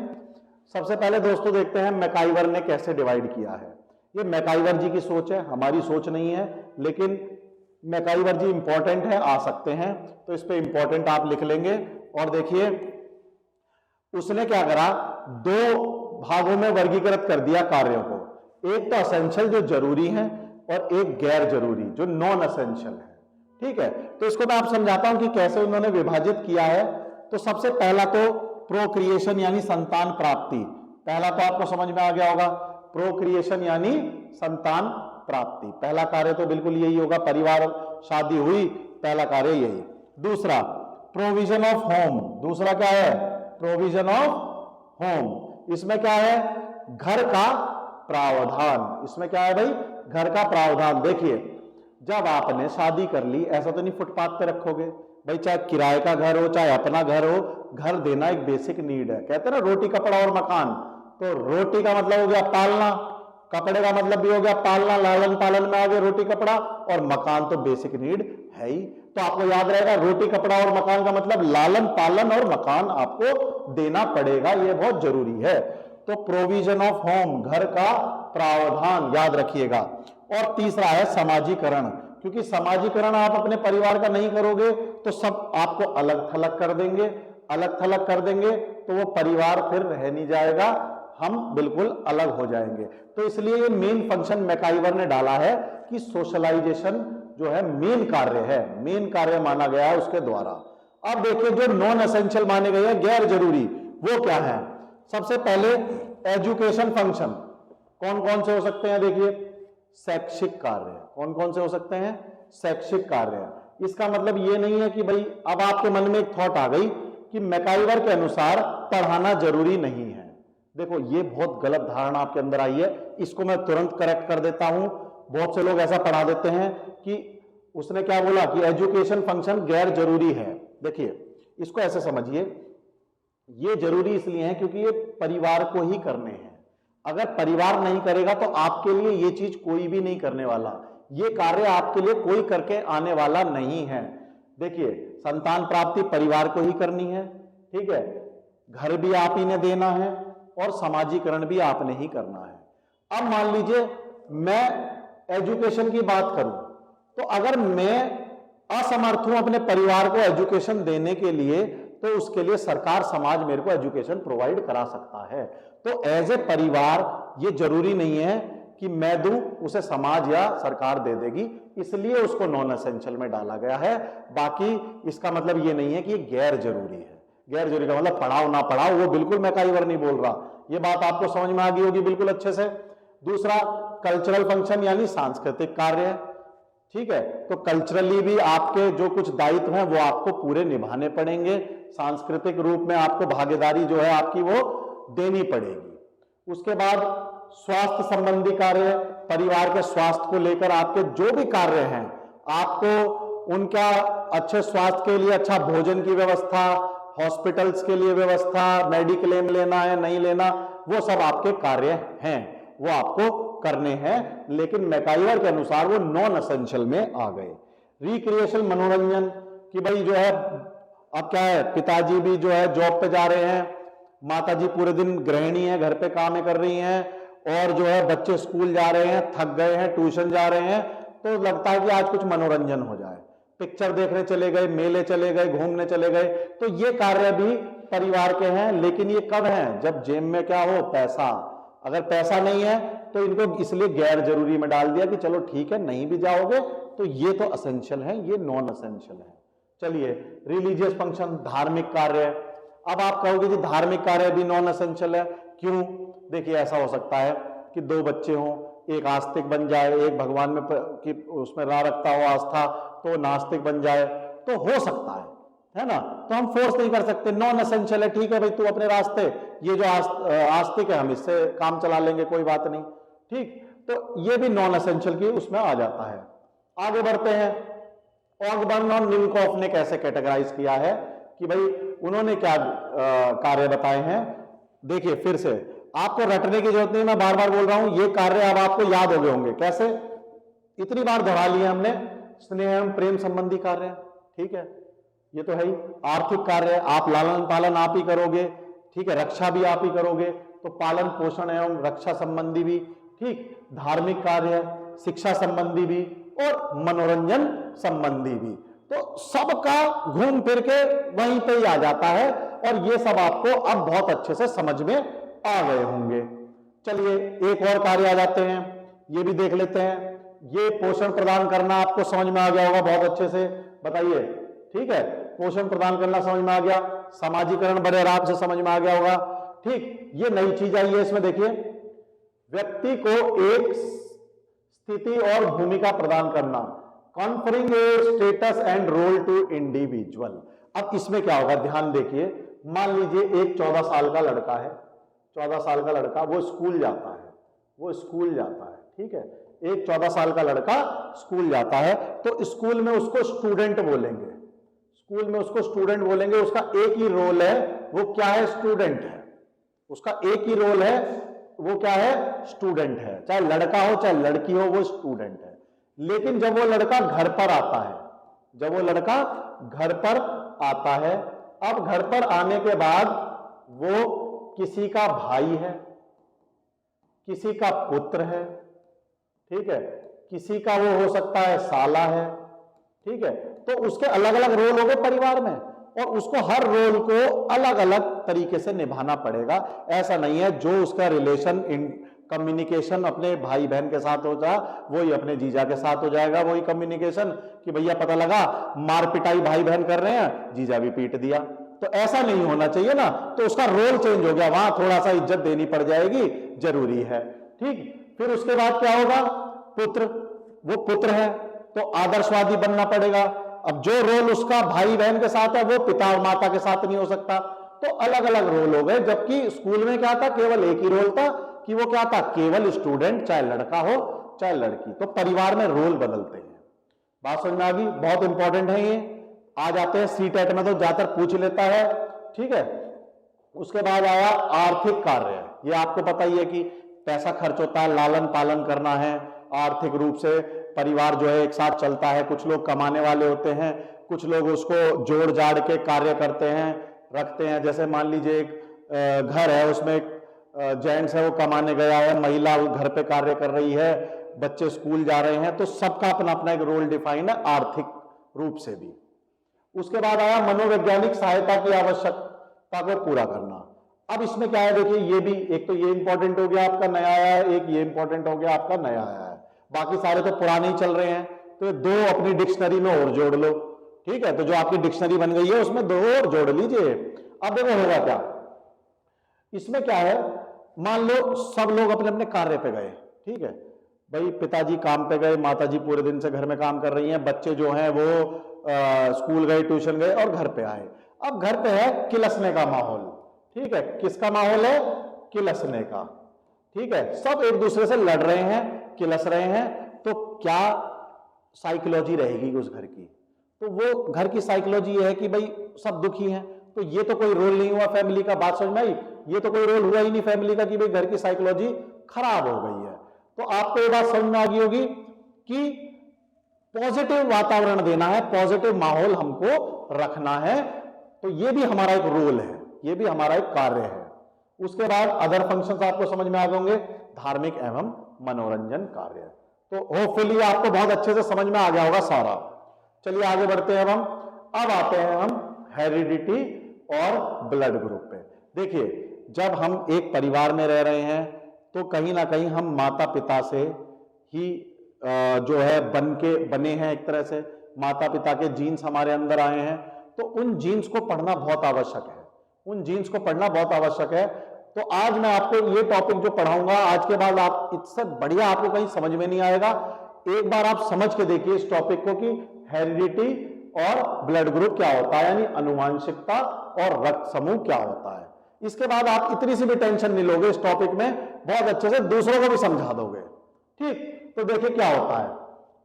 सबसे पहले दोस्तों देखते हैं मैकाइवर ने कैसे डिवाइड किया है। ये मैकाइवर जी की सोच है, हमारी सोच नहीं है, लेकिन मैकाइवर जी इंपॉर्टेंट है, आ सकते हैं, तो इस पे इंपॉर्टेंट आप लिख लेंगे। और देखिए उसने क्या करा, दो भागों में वर्गीकृत कर दिया कार्यों को। एक तो असेंशियल जो जरूरी है और एक गैर जरूरी जो नॉन असेंशियल है। ठीक है, तो इसको मैं आप समझाता हूं कि कैसे उन्होंने विभाजित किया है। तो सबसे पहला तो प्रोक्रिएशन यानी संतान प्राप्ति, पहला तो आपको समझ में आ गया होगा। प्रोक्रिएशन यानी संतान प्राप्ति, पहला कार्य तो बिल्कुल यही होगा। परिवार शादी हुई, पहला कार्य यही। दूसरा प्रोविजन ऑफ होम, दूसरा क्या है, प्रोविजन ऑफ होम। इसमें क्या है, घर का प्रावधान। इसमें क्या है भाई, घर का प्रावधान। देखिए जब आपने शादी कर ली, ऐसा तो नहीं फुटपाथ पे रखोगे भाई, चाहे किराए का घर हो चाहे अपना घर हो, घर देना एक बेसिक नीड है। कहते हैं ना रोटी कपड़ा और मकान, तो रोटी का मतलब हो गया पालना, कपड़े का मतलब भी हो गया पालना, लालन पालन में आ गया रोटी कपड़ा, और मकान तो बेसिक नीड है ही। तो आपको याद रहेगा रोटी कपड़ा और मकान का मतलब लालन पालन और मकान आपको देना पड़ेगा, ये बहुत जरूरी है। तो प्रोविजन ऑफ होम, घर का प्रावधान, याद रखिएगा। और तीसरा है समाजीकरण, क्योंकि समाजीकरण आप अपने परिवार का नहीं करोगे तो सब आपको अलग थलग कर देंगे, अलग थलग कर देंगे तो वो परिवार फिर रह नहीं जाएगा, हम बिल्कुल अलग हो जाएंगे। तो इसलिए ये मेन फंक्शन मैकाइवर ने डाला है कि सोशलाइजेशन जो है मेन कार्य है, मेन कार्य माना गया है उसके द्वारा। अब देखिए जो नॉन एसेंशियल माने गए हैं, गैर जरूरी, वो क्या है। सबसे पहले एजुकेशन फंक्शन, कौन कौन से हो सकते हैं, देखिए शैक्षिक कार्य। कौन कौन से हो सकते हैं, शैक्षिक कार्य। इसका मतलब ये नहीं है कि भाई अब आपके मन में एक थॉट आ गई कि मैकाइवर के अनुसार पढ़ाना जरूरी नहीं है। देखो ये बहुत गलत धारणा आपके अंदर आई है, इसको मैं तुरंत करेक्ट कर देता हूं। बहुत से लोग ऐसा पढ़ा देते हैं कि उसने क्या बोला कि एजुकेशन फंक्शन गैर जरूरी है। देखिए इसको ऐसे समझिए, ये जरूरी इसलिए है क्योंकि ये परिवार को ही करने हैं। अगर परिवार नहीं करेगा तो आपके लिए ये चीज कोई भी नहीं करने वाला, ये कार्य आपके लिए कोई करके आने वाला नहीं है। देखिए संतान प्राप्ति परिवार को ही करनी है, ठीक है, घर भी आप ही ने देना है और समाजीकरण भी आपने ही करना है। अब मान लीजिए मैं एजुकेशन की बात करूं, तो अगर मैं असमर्थ हूं अपने परिवार को एजुकेशन देने के लिए, तो उसके लिए सरकार समाज मेरे को एजुकेशन प्रोवाइड करा सकता है। तो एज ए परिवार ये जरूरी नहीं है कि मैं दूं, उसे समाज या सरकार दे देगी, इसलिए उसको नॉन एसेंशियल में डाला गया है। बाकी इसका मतलब ये नहीं है कि ये गैर जरूरी है। गैर जरूरी का मतलब पढ़ाओ ना पढ़ाओ, वो बिल्कुल मैकाइवर नहीं बोल रहा। ये बात आपको समझ में आ गई होगी बिल्कुल अच्छे से। दूसरा कल्चरल फंक्शन यानी सांस्कृतिक कार्य, ठीक है, तो कल्चरली भी आपके जो कुछ दायित्व हैं वो आपको पूरे निभाने पड़ेंगे, सांस्कृतिक रूप में आपको भागीदारी जो है आपकी वो देनी पड़ेगी। उसके बाद स्वास्थ्य संबंधी कार्य, परिवार के स्वास्थ्य को लेकर आपके जो भी कार्य हैं, आपको उनका अच्छे स्वास्थ्य के लिए अच्छा भोजन की व्यवस्था, हॉस्पिटल्स के लिए व्यवस्था, मेडिक्लेम लेना है नहीं लेना, वो सब आपके कार्य हैं, वो आपको करने हैं। लेकिन मैकाइवर के अनुसार वो नॉन एसेंशियल में आ गए। रिक्रिएशन मनोरंजन कि भाई जो है अब क्या है, पिताजी भी जो है जॉब पे जा रहे हैं, माताजी पूरे दिन गृहिणी है, घर पे काम कर रही हैं, और जो है बच्चे स्कूल जा रहे हैं, थक गए हैं, ट्यूशन जा रहे हैं, तो लगता है कि आज कुछ मनोरंजन हो जाए, पिक्चर देखने चले गए, मेले चले गए, घूमने चले गए। तो ये कार्य भी परिवार के हैं, लेकिन ये कब हैं, जब जेब में क्या हो, पैसा। अगर पैसा नहीं है तो इनको इसलिए गैर जरूरी में डाल दिया कि चलो ठीक है नहीं भी जाओगे तो ये तो असेंशियल है, ये नॉन असेंशियल है। चलिए रिलीजियस फंक्शन, धार्मिक कार्य। अब आप कहोगे कि धार्मिक कार्य भी नॉन एसेंशियल है, क्यों? देखिए ऐसा हो सकता है कि दो बच्चे हों, एक आस्तिक बन जाए, एक भगवान में कि उसमें रा रखता हो आस्था, तो नास्तिक बन जाए, तो हो सकता है ना। तो हम फोर्स नहीं कर सकते, नॉन एसेंशियल है, ठीक है भाई तू अपने रास्ते, ये जो आस्तिक है हम इससे काम चला लेंगे, कोई बात नहीं, ठीक। तो ये भी नॉन एसेंशियल की उसमें आ जाता है। आगे बढ़ते हैं, ऑगबर्न और निमकॉफ ने कैसे कैटेगराइज किया है कि भाई उन्होंने क्या कार्य बताए हैं। देखिए फिर से आपको रटने की जरूरत नहीं, मैं बार बार बोल रहा हूं, ये कार्य अब आपको याद हो गए होंगे। कैसे? इतनी बार दोहरा लिए हमने। स्नेह एवं प्रेम संबंधी कार्य, ठीक है, ये तो है ही। आर्थिक कार्य, आप लालन पालन आप ही करोगे, ठीक है, रक्षा भी आप ही करोगे, तो पालन पोषण एवं रक्षा संबंधी भी, ठीक। धार्मिक कार्य, शिक्षा संबंधी भी और मनोरंजन संबंधी भी, तो सबका घूम फिर के वहीं पे ही आ जाता है। और ये सब आपको अब बहुत अच्छे से समझ में आ गए होंगे। चलिए एक और कार्य आ जाते हैं, ये भी देख लेते हैं। ये पोषण प्रदान करना आपको समझ में आ गया होगा बहुत अच्छे से, बताइए, ठीक है। पोषण प्रदान करना समझ में आ गया, समाजीकरण बड़े आराम से समझ में आ गया होगा, ठीक। ये नई चीज आई है इसमें, देखिए, व्यक्ति को एक स्थिति और भूमिका प्रदान करना, conferring a status and role to individual. अब इसमें क्या होगा, ध्यान देखिए। मान लीजिए एक 14 साल का लड़का है, 14 साल का लड़का, वो स्कूल जाता है, वो स्कूल जाता है, ठीक है। एक 14 साल का लड़का स्कूल जाता है, तो स्कूल में उसको स्टूडेंट बोलेंगे, स्कूल में उसको स्टूडेंट बोलेंगे। उसका एक ही रोल है, वो क्या है, स्टूडेंट है। उसका एक ही रोल है, वो क्या है, स्टूडेंट है। चाहे लड़का हो चाहे लड़की हो, वो स्टूडेंट है। लेकिन जब वो लड़का घर पर आता है, जब वो लड़का घर पर आता है, अब घर पर आने के बाद वो किसी का भाई है, किसी का पुत्र है, ठीक है, किसी का वो हो सकता है साला है, ठीक है। तो उसके अलग अलग रोल हो गए परिवार में, और उसको हर रोल को अलग अलग तरीके से निभाना पड़ेगा। ऐसा नहीं है जो उसका रिलेशन इन कम्युनिकेशन अपने भाई बहन के साथ होता वही अपने जीजा के साथ हो जाएगा, वही कम्युनिकेशन कि भैया पता लगा मार पिटाई भाई बहन कर रहे हैं, जीजा भी पीट दिया। तो ऐसा नहीं होना चाहिए ना, तो उसका रोल चेंज हो गया, वहां थोड़ा सा इज्जत देनी पड़ जाएगी, जरूरी है, ठीक। फिर उसके बाद क्या होगा, पुत्र, वो पुत्र है तो आदर्शवादी बनना पड़ेगा। अब जो रोल उसका भाई बहन के साथ है वो पिता और माता के साथ नहीं हो सकता, तो अलग अलग रोल हो गए। जबकि स्कूल में क्या था, केवल एक ही रोल था कि वो क्या था, केवल स्टूडेंट, चाहे लड़का हो चाहे लड़की। तो परिवार में रोल बदलते हैं। बात समझ में आ गई, बहुत इंपॉर्टेंट है ये। आ जाते हैं सीटेट में, तो ज्यादातर पूछ लेता है, ठीक है। उसके बाद आया आर्थिक कार्य। ये आपको पता ही है कि पैसा खर्च होता है, लालन पालन करना है, आर्थिक रूप से परिवार जो है एक साथ चलता है। कुछ लोग कमाने वाले होते हैं, कुछ लोग उसको जोड़ जाड़ के कार्य करते हैं, रखते हैं। जैसे मान लीजिए एक घर है, उसमें एक जेंट्स है, वो कमाने गया है, महिला घर पे कार्य कर रही है, बच्चे स्कूल जा रहे हैं, तो सबका अपना अपना एक रोल डिफाइन है आर्थिक रूप से भी। उसके बाद आया मनोवैज्ञानिक सहायता की आवश्यकता को पूरा करना। अब इसमें क्या है, देखिए, ये भी एक तो ये इंपॉर्टेंट हो गया आपका नया आया है, एक ये इंपॉर्टेंट हो गया आपका नया आया है, बाकी सारे तो पुराने ही चल रहे हैं। तो दो अपनी डिक्शनरी में और जोड़ लो, ठीक है। तो जो आपकी डिक्शनरी बन गई है उसमें दो और जोड़ लीजिए। अब देखो होगा क्या, इसमें क्या है, मान लो सब लोग अपने अपने कार्य पे गए, ठीक है भाई, पिताजी काम पे गए, माताजी पूरे दिन से घर में काम कर रही हैं, बच्चे जो हैं वो स्कूल गए, ट्यूशन गए और घर पे आए। अब घर पे है किलसने का माहौल, ठीक है। किसका माहौल है, किलसने का, ठीक है। सब एक दूसरे से लड़ रहे हैं, किलस रहे हैं, तो क्या साइकोलॉजी रहेगी उस घर की, तो वो घर की साइकोलॉजी ये है कि भाई सब दुखी हैं। तो ये तो कोई रोल नहीं हुआ फैमिली का, बात समझ में आई, ये तो कोई रोल हुआ ही नहीं फैमिली का कि भाई घर की साइकोलॉजी खराब हो गई है। तो आपको ये बात समझ में आ गई होगी कि पॉजिटिव वातावरण देना है, पॉजिटिव माहौल हमको रखना है, तो ये भी हमारा एक रोल है, ये भी हमारा एक कार्य है। उसके बाद अदर फंक्शंस आपको समझ में आ गए होंगे, धार्मिक एवं मनोरंजन कार्य। तो होपफुली आपको बहुत अच्छे से समझ में आ गया होगा सारा। चलिए आगे बढ़ते हैं अब आते हैं हम हेरिडिटी और ब्लड ग्रुप पे। देखिए, जब हम एक परिवार में रह रहे हैं तो कहीं ना कहीं हम माता पिता से ही जो है बने हैं, एक तरह से माता पिता के जीन्स हमारे अंदर आए हैं, तो उन जीन्स को पढ़ना बहुत आवश्यक है, उन जीन्स को पढ़ना बहुत आवश्यक है। तो आज मैं आपको ये टॉपिक जो पढ़ाऊंगा, आज के बाद आप इससे बढ़िया आपको कहीं समझ में नहीं आएगा। एक बार आप समझ के देखिए इस टॉपिक को कि हेरिडिटी और ब्लड ग्रुप क्या होता है, यानी अनुवांशिकता और रक्त समूह क्या होता है। इसके बाद आप इतनी सी भी टेंशन नहीं लोगे, इस टॉपिक में बहुत अच्छे से दूसरों को भी समझा दोगे, ठीक। तो देखिए क्या होता है,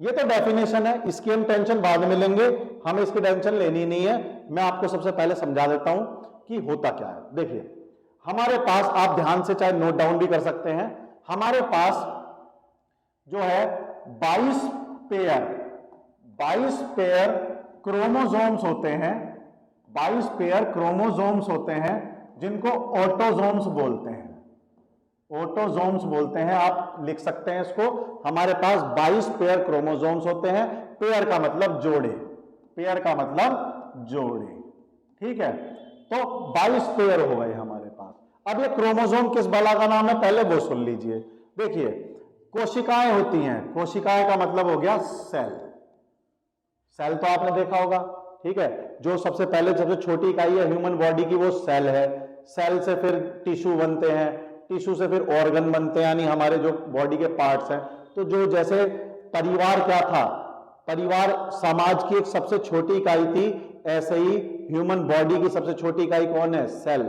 ये तो डेफिनेशन है, इसकी हम टेंशन बाद में लेंगे, हमें इसकी टेंशन लेनी नहीं है। मैं आपको सबसे पहले समझा देता हूं कि होता क्या है। देखिए, हमारे पास, आप ध्यान से चाहे नोट डाउन भी कर सकते हैं, हमारे पास जो है 22 पेयर क्रोमोसोम्स होते हैं, 22 पेयर क्रोमोसोम्स होते हैं जिनको ऑटोसोम्स बोलते हैं, ऑटोसोम्स बोलते हैं। आप लिख सकते हैं इसको, हमारे पास 22 पेयर क्रोमोसोम्स होते हैं। पेयर का मतलब जोड़े, पेयर का मतलब जोड़े, ठीक है। तो 22 पेयर हो गए हमारे पास। अब ये क्रोमोसोम किस बला का नाम है पहले वो सुन लीजिए। देखिए, कोशिकाएं होती हैं, कोशिकाएं का मतलब हो गया सेल। सेल तो आपने देखा होगा, ठीक है। जो सबसे पहले सबसे छोटी इकाई है ह्यूमन बॉडी की वो सेल है। सेल से फिर टिश्यू बनते हैं, टिश्यू से फिर ऑर्गन बनते हैं, यानी हमारे जो बॉडी के पार्ट्स हैं। तो जो जैसे परिवार क्या था, परिवार समाज की एक सबसे छोटी इकाई थी, ऐसे ही ह्यूमन बॉडी की सबसे छोटी इकाई कौन है, सेल,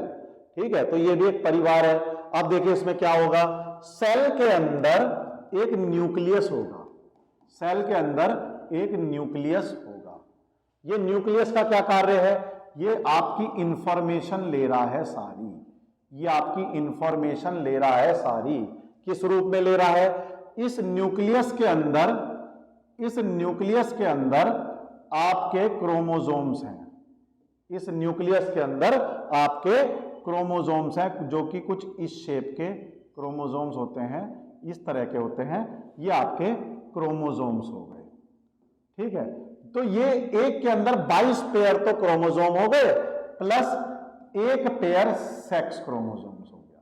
ठीक है। तो ये भी एक परिवार है। अब देखिए इसमें क्या होगा, सेल के अंदर एक न्यूक्लियस होगा, सेल के अंदर एक न्यूक्लियस होगा। ये न्यूक्लियस का क्या कार्य है, ये आपकी इंफॉर्मेशन ले रहा है सारी, ये आपकी इंफॉर्मेशन ले रहा है सारी। किस रूप में ले रहा है, इस न्यूक्लियस के अंदर, इस न्यूक्लियस के अंदर आपके क्रोमोसोम्स हैं, इस न्यूक्लियस के अंदर आपके क्रोमोसोम्स हैं, जो कि कुछ इस शेप के क्रोमोसोम्स होते हैं, इस तरह के होते हैं, ये आपके क्रोमोसोम्स हो गए, ठीक है। तो ये एक के अंदर 22 पेयर तो क्रोमोसोम हो गए, प्लस एक पेयर सेक्स क्रोमोसोम्स हो गया।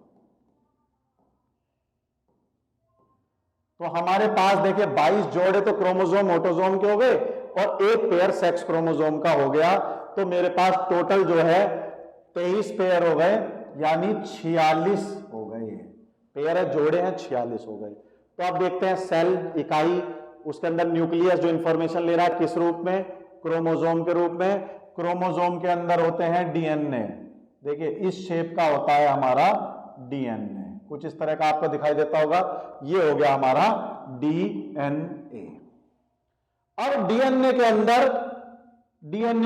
तो हमारे पास देखिए 22 जोड़े तो क्रोमोसोम ऑटोसोम के हो गए और एक पेयर सेक्स क्रोमोसोम का हो गया। तो मेरे पास टोटल जो है 23 पेयर हो गए, यानी 46 हो गए। पेयर है, जोड़े हैं, 46 हो गए। तो अब देखते हैं सेल इकाई, उसके अंदर न्यूक्लियस जो इंफॉर्मेशन ले रहा है किस रूप में, क्रोमोसोम के रूप में। क्रोमोसोम के अंदर होते हैं डीएनए, देखिए इस शेप का होता है हमारा डीएनए, कुछ इस तरह का आपको दिखाई देता होगा। ये हो गया हमारा डीएनए। अब डीएनए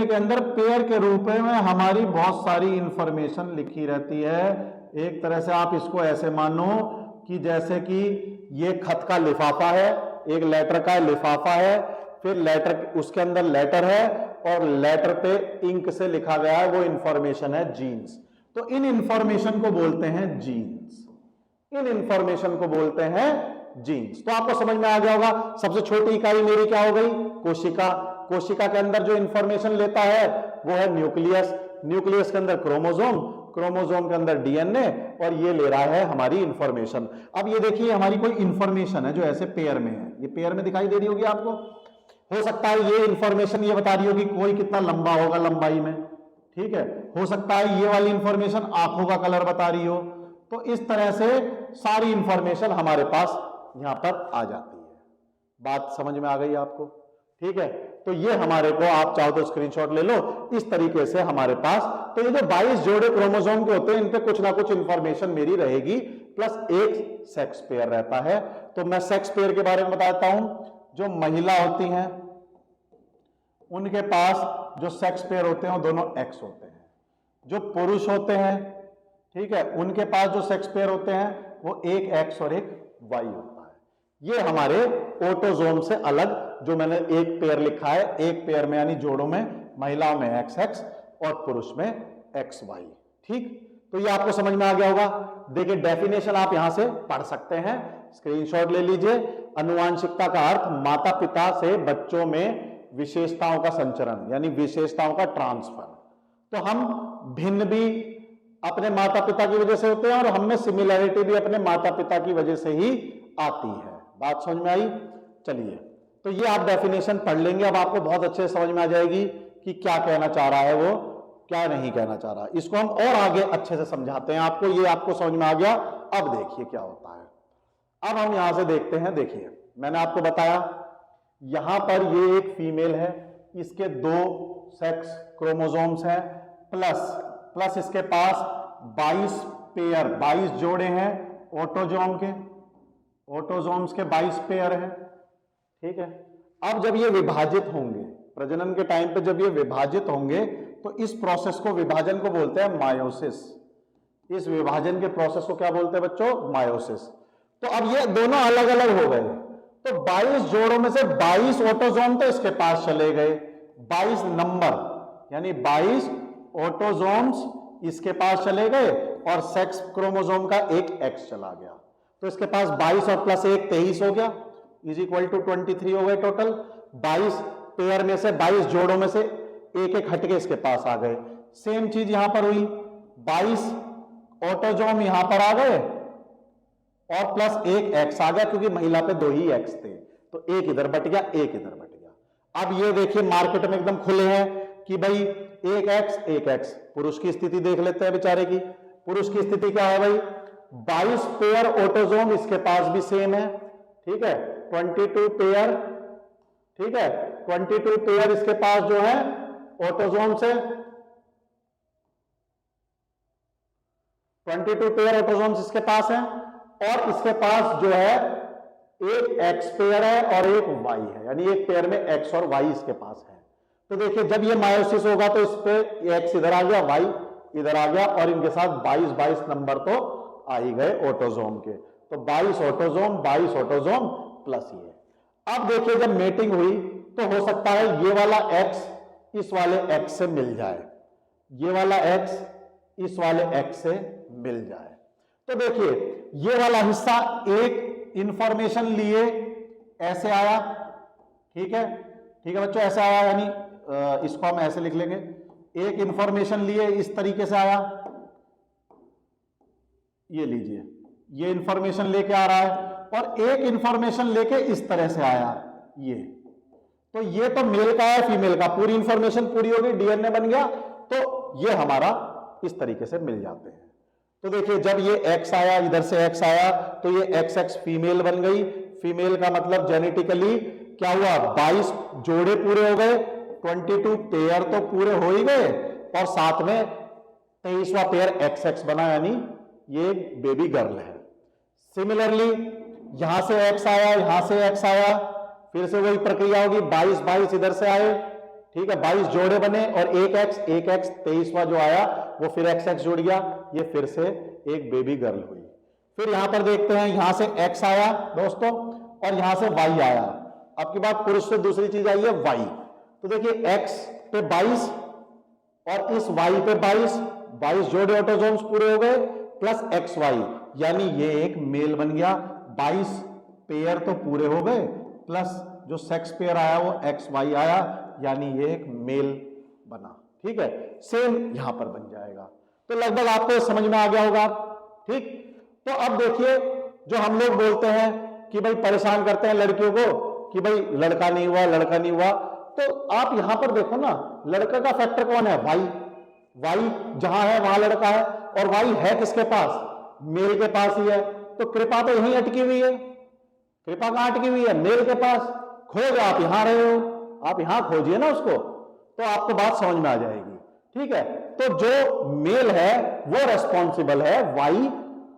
के अंदर पेयर के रूप में हमारी बहुत सारी इंफॉर्मेशन लिखी रहती है। एक तरह से आप इसको ऐसे मानो कि जैसे कि ये खत का लिफाफा है, एक लेटर का लिफाफा है, फिर लेटर, उसके अंदर लेटर है और लेटर पे इंक से लिखा गया है, वो इंफॉर्मेशन है जीन्स। तो इन इंफॉर्मेशन को बोलते हैं जीन्स, इन इंफॉर्मेशन को बोलते हैं जीन्स। तो आपको समझ में आ गया होगा, सबसे छोटी इकाई मेरी क्या हो गई, कोशिका। कोशिका के अंदर जो इंफॉर्मेशन लेता है वो है न्यूक्लियस, न्यूक्लियस के अंदर क्रोमोसोम, क्रोमोसोम के अंदर डीएनए, और ये ले रहा है हमारी इंफॉर्मेशन। अब ये देखिए हमारी कोई इंफॉर्मेशन है जो ऐसे पेयर में है, ये पेयर में दिखाई दे रही होगी आपको। हो सकता है ये इंफॉर्मेशन ये बता रही होगी कोई कितना लंबा होगा लंबाई में, ठीक है। हो सकता है ये वाली इंफॉर्मेशन आंखों का कलर बता रही हो। तो इस तरह से सारी इंफॉर्मेशन हमारे पास यहां पर आ जाती है। बात समझ में आ गई आपको, ठीक है। तो ये हमारे को, आप चाहो तो स्क्रीनशॉट ले लो, इस तरीके से हमारे पास, तो ये जो 22 जोड़े क्रोमोसोम के होते हैं इन पे कुछ ना कुछ इंफॉर्मेशन मेरी रहेगी, प्लस एक सेक्स पेयर रहता है। तो मैं सेक्स पेयर के बारे में बताता हूं। जो महिला होती हैं उनके पास जो सेक्स पेयर होते हैं वो दोनों एक्स होते हैं। जो पुरुष होते हैं, ठीक है, उनके पास जो सेक्स पेयर होते हैं वो एक एक्स और एक वाई होता है। ये हमारे ऑटोसोम से अलग, जो मैंने एक पेयर लिखा है, एक पेयर में यानी जोड़ों में, महिलाओं में एक्स एक्स और पुरुष में एक्स वाई, ठीक। तो ये आपको समझ में आ गया होगा। देखिए डेफिनेशन आप यहां से पढ़ सकते हैं, स्क्रीनशॉट ले लीजिए। अनुवांशिकता का अर्थ माता पिता से बच्चों में विशेषताओं का संचरण, यानी विशेषताओं का ट्रांसफर। तो हम भिन्न भी अपने माता पिता की वजह से होते हैं और हम में सिमिलैरिटी भी अपने माता पिता की वजह से ही आती है। बात समझ में आई? चलिए, तो ये आप डेफिनेशन पढ़ लेंगे, अब आपको बहुत अच्छे से समझ में आ जाएगी कि क्या कहना चाह रहा है वो, क्या नहीं कहना चाह रहा। इसको हम और आगे अच्छे से समझाते हैं आपको। ये आपको समझ में आ गया। अब देखिए क्या होता है। अब हम यहां से देखते हैं। देखिए मैंने आपको बताया यहां पर ये एक फीमेल है, इसके 2 सेक्स क्रोमोसोम्स हैं, प्लस इसके पास 22 पेयर, 22 जोड़े हैं ऑटोसोम के, ऑटोसोम्स के 22 पेयर हैं, ठीक है। अब जब ये विभाजित होंगे, प्रजनन के टाइम पे जब ये विभाजित होंगे, तो इस प्रोसेस को, विभाजन को बोलते हैं मायोसिस। इस विभाजन के प्रोसेस को क्या बोलते हैं बच्चों? मायोसिस। तो अब ये दोनों अलग अलग हो गए, तो 22 जोड़ों में से 22 ऑटोजोम तो इसके पास चले गए, 22 नंबर यानी 22 ऑटोजोम्स इसके पास चले गए, और सेक्स क्रोमोसोम का एक एक्स चला गया। तो इसके पास 22 और प्लस 1 23 हो गया, इज इक्वल टू 23 हो गए टोटल। 22 पेयर में से 22 जोड़ों में से एक एक हटके इसके पास आ गए। सेम चीज यहां पर हुई, 22 ऑटोजोम यहां पर आ गए और प्लस एक एक्स आ गया, क्योंकि महिला पे 2 ही एक्स थे, तो एक इधर बट गया, एक इधर बट गया। अब ये देखिए मार्केट में एकदम खुले हैं कि भाई एक एक्स। पुरुष की स्थिति देख लेते हैं बेचारे की। पुरुष की स्थिति क्या है भाई? 22 पेयर ऑटोजोम इसके पास भी सेम है, ठीक है, 22 पेयर, ठीक है, 22 पेयर इसके पास जो है ऑटोजोम से, 22 पेयर ऑटोजोम्स इसके पास है, और इसके पास जो है एक एक्स पेयर है और एक वाई है, यानी एक पेयर में एक्स और वाई इसके पास है। तो देखिए जब ये मायोसिस होगा तो इस पे एक्स इधर आ गया, वाई इधर आ गया, और इनके साथ 22 नंबर तो आ ही गए ऑटोजोम के। तो 22 ऑटोजोम प्लस ये। अब देखिए जब मेटिंग हुई तो हो सकता है ये वाला एक्स इस वाले एक्स से मिल जाए, ये वाला एक्स इस वाले एक्स से मिल जाए। तो देखिए ये वाला हिस्सा एक इंफॉर्मेशन लिए ऐसे आया, ठीक है, ठीक है बच्चों, ऐसे आया, यानी इसको हम ऐसे लिख लेंगे, एक इंफॉर्मेशन लिए इस तरीके से आया, ये लीजिए, ये इंफॉर्मेशन लेके आ रहा है, और एक इंफॉर्मेशन लेके इस तरह से आया ये। तो ये तो मेल का है, फीमेल का, पूरी इंफॉर्मेशन पूरी हो गई, डीएनए बन गया, तो ये हमारा इस तरीके से मिल जाते हैं। तो देखिए जब ये एक्स आया, इधर से एक्स आया, तो ये एक्स एक्स फीमेल बन गई। फीमेल का मतलब जेनेटिकली क्या हुआ? 22 जोड़े पूरे हो गए, 22 पेयर तो पूरे हो ही गए, और साथ में 23वां पेयर एक्स एक्स बना, यानी ये बेबी गर्ल है। सिमिलरली यहां से एक्स आया, यहां से एक्स आया, फिर से वही प्रक्रिया होगी, 22 इधर से आए, ठीक है, 22 जोड़े बने, और एक एक्स 23वां जो आया वो फिर एक्स एक्स जुड़ गया, ये फिर से एक बेबी गर्ल हुई। फिर यहां पर देखते हैं, यहां से एक्स आया दोस्तों, और यहां से वाई आया। अब की बात पुरुष से दूसरी चीज आई है वाई। तो देखिए एक्स पे 22 और इस वाई पे 22 जोड़े ऑटोजोम्स पूरे हो गए, प्लस एक्स वाई, यानी ये एक मेल बन गया। 22 पेयर तो पूरे हो गए, प्लस जो सेक्स पेयर आया वो एक्स वाई आया, यानी ये एक मेल बना, ठीक है। सेम यहां पर बन जाएगा। तो लगभग आपको समझ में आ गया होगा, ठीक। तो अब देखिए जो हम लोग बोलते हैं कि भाई परेशान करते हैं लड़कियों को कि भाई लड़का नहीं हुआ, लड़का नहीं हुआ, तो आप यहां पर देखो ना, लड़का का फैक्टर कौन है? वाई। वाई जहां है वहां लड़का है, और वाई है किसके पास? मेल के पास ही है। तो कृपा तो यहीं अटकी हुई है। कृपा कहां अटकी हुई है? मेल के पास। खोज आप यहां रहे हो, आप यहां खोजिए ना उसको, तो आपको बात समझ में आ जाएगी, ठीक है। तो जो मेल है वो रेस्पॉन्सिबल है वाई